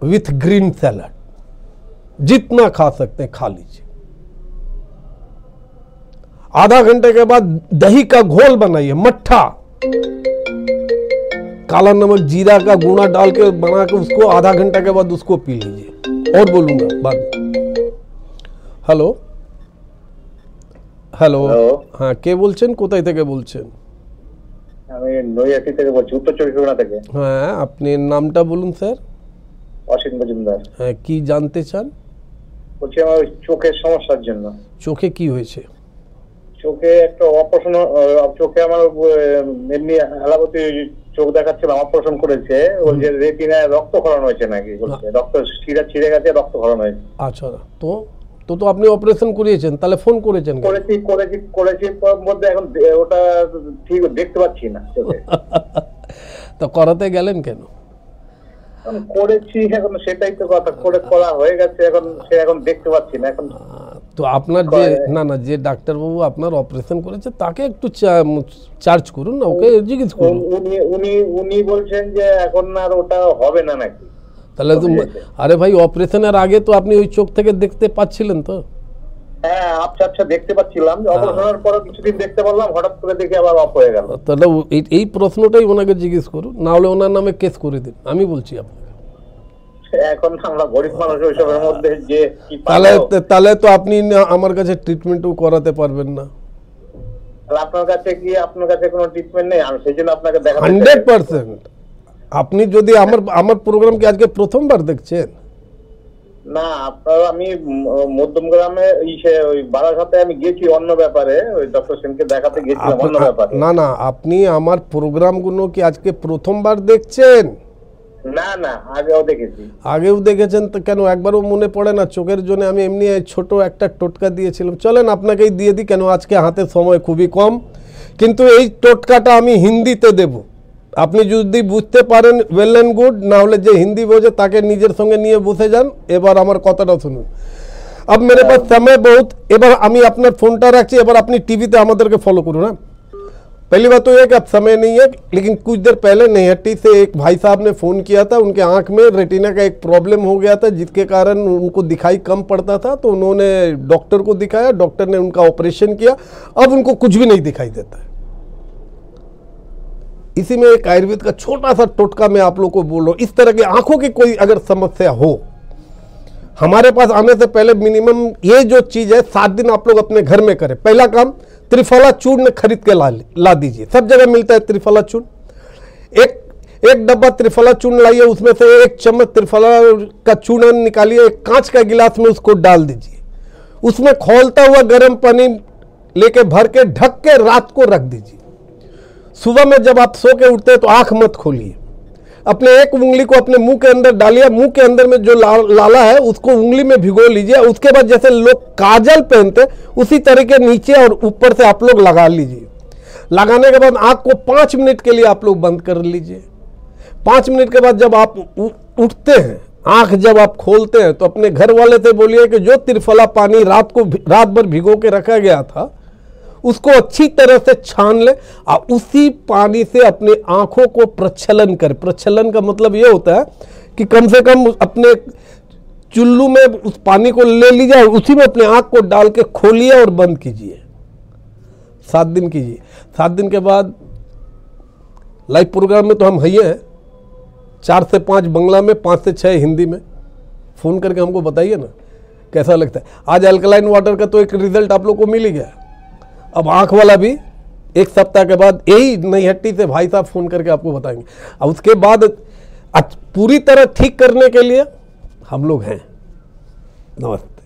with green salad, जितना खा सकते हैं खा लीजिए। आधा घंटे के बाद दही का घोल बनाइए, मट्ठा, काला नमक जीरा का गुना डाल के बना के उसको आधा घंटा के बाद उसको पी लीजिए। और बोलूंगा बाद में। हेलो हेलो, हाँ কে বলছেন, কোথায় থেকে বলছেন? আমি নৈহাটি থেকে বলছি, উত্তর চব্বিশ পরগনা থেকে। হ্যাঁ, আপনি নামটা বলুন স্যার। অসীম মজুমদার। হ্যাঁ, কি জানতে চান? বলছি আমার চোখের সমস্যার জন্য। চোখে কি হয়েছে? চোখে একটা অপারেশন, চোখে আমার এমনি এলাবতী চোখ দেখাচ্ছিলাম, অপারেশন করেছে, বলছে রেটিনায় রক্তক্ষরণ হয়েছে নাকি, বলছে রক্ত শিরা ছিঁড়ে গেছে, রক্তক্ষরণ হয়েছে। আচ্ছা, তো তো তো আপনি অপারেশন করিয়েছেন, তাহলে ফোন করেছেন কেন? করেছি মধ্যে এখন ওটা ঠিক দেখতে পাচ্ছি না চোখে। তো করাতে গেলেন কেন? করেছি এখন, সেটাই তো কথা, করা হয়ে গেছে, এখন দেখতে পাচ্ছি না এখন। তো আপনার যে না যে ডাক্তারবাবু আপনার অপারেশন করেছে তাকে একটু চার্জ করুন না, ওকে জিজ্ঞেস করুন। উনি বলছেন যে এখন আর ওটা হবে না নাকি। তাহলে তো আরে ভাই, অপারেশনের আগে তো আপনি ওই চোখ থেকে দেখতে পাচ্ছিলেন তো? হ্যাঁ, আচ্ছা দেখতে পাচ্ছিলাম, অপারেশনের পরে কিছুদিন দেখতে পারলাম, হঠাৎ করে দেখে আবার অফ হয়ে গেল। তাহলে এই প্রশ্নটাই ওনাকে জিজ্ঞেস করুন, না হলে ওনার নামে কেস করে দিন, আমি বলছি আপনাকে। এখন আমরা গরিব মানুষ, ওইসবের মধ্যে যে তাহলে তো আপনি আমার কাছে ট্রিটমেন্টও করাতে পারবেন না। আপনার কাছে কোনো ট্রিটমেন্ট নেই, আমি সেই জন্য আপনাকে দেখাতে 100%। আপনি যদি আমার প্রোগ্রাম কি আজকে প্রথমবার দেখছেন? না, আপনার আমি মধ্যম গ্রামে ওই বারাসাতে আমি গেছি অন্য ব্যাপারে, ওই ডক্টর সেনকে দেখাতে গেছিলাম অন্য ব্যাপারে। না, আপনি আমার প্রোগ্রামগুলো কি আজকে প্রথমবার দেখছেন? না, আগেও দেখেছেন তো কেন একবারও মনে পড়ে না? চোখের জন্য আমি এমনি ছোট একটা টোটকা দিয়েছিলাম, চলেন আপনাকেই দিয়ে দিই, কেন আজকে হাতে সময় খুবই কম, কিন্তু এই টোটকাটা আমি হিন্দিতে দেব, আপনি যদি বুঝতে পারেন ওয়েল অ্যান্ড গুড, না হলে যে হিন্দি বোঝে তাকে নিজের সঙ্গে নিয়ে বসে যান। এবার আমার কথাটা শুনুন। अब मेरे पास समय बहुत, এবার আমি আপনার ফোনটা রাখছি, এবার আপনি টিভিতে আমাদেরকে ফলো করুন। ना पहली बात तो यह कि अब समय नहीं है, लेकिन कुछ देर पहले नैहट्टी से एक भाई साहब ने फ़ोन किया था। उनके आंख में रेटिना का एक प्रॉब्लम हो गया था, जिसके कारण उनको दिखाई कम पड़ता था। तो उन्होंने डॉक्टर को दिखाया, डॉक्टर ने उनका ऑपरेशन किया, अब उनको कुछ भी नहीं दिखाई देता है। इसी में एक आयुर्वेद का छोटा सा टोटका मैं आप लोग को बोल रहा हूँ। इस तरह की आंखों की कोई अगर समस्या हो, हमारे पास आने से पहले मिनिमम ये जो चीज़ है 7 दिन आप लोग अपने घर में करें। पहला काम, त्रिफला चूर्ण खरीद के ला दीजिए, सब जगह मिलता है त्रिफला चूर्ण। एक डब्बा त्रिफला चूर्ण लाइए, उसमें से 1 चम्मच त्रिफला का चूर्ण निकालिए, एक कांच का गिलास में उसको डाल दीजिए, उसमें खौलता हुआ गर्म पानी लेके भर के ढक के रात को रख दीजिए। सुबह में जब आप सो के उठते हैं तो आंख मत खोलिए, अपने एक उंगली को अपने मुंह के अंदर डालिए, मुंह के अंदर में जो लाला है उसको उंगली में भिगो लीजिए। उसके बाद जैसे लोग काजल पहनते उसी तरह के नीचे और ऊपर से आप लोग लगा लीजिए। लगाने के बाद आंख को 5 मिनट के लिए आप लोग बंद कर लीजिए। 5 मिनट के बाद जब आप उठते हैं, आंख जब आप खोलते हैं, तो अपने घर वाले से बोलिए कि जो त्रिफला पानी रात भर भिगो के रखा गया था उसको अच्छी तरह से छान ले और उसी पानी से अपने आंखों को प्रक्षालन कर। प्रक्षालन का मतलब ये होता है कि कम से कम अपने चुल्लू में उस पानी को ले लीजिए और उसी में अपने आंख को डाल के खोलिए और बंद कीजिए। 7 दिन कीजिए। 7 दिन के बाद लाइव प्रोग्राम में तो हम है 4 से 5 बांग्ला में, 5 से 6 हिंदी में। फ़ोन करके हमको बताइए ना कैसा लगता है। आज अल्कलाइन वाटर का तो एक रिजल्ट आप लोग को मिल ही गया, अब आंख वाला भी 1 सप्ताह के बाद यही नैहट्टी से भाई साहब फ़ोन करके आपको बताएंगे। और उसके बाद पूरी तरह ठीक करने के लिए हम लोग हैं। नमस्ते।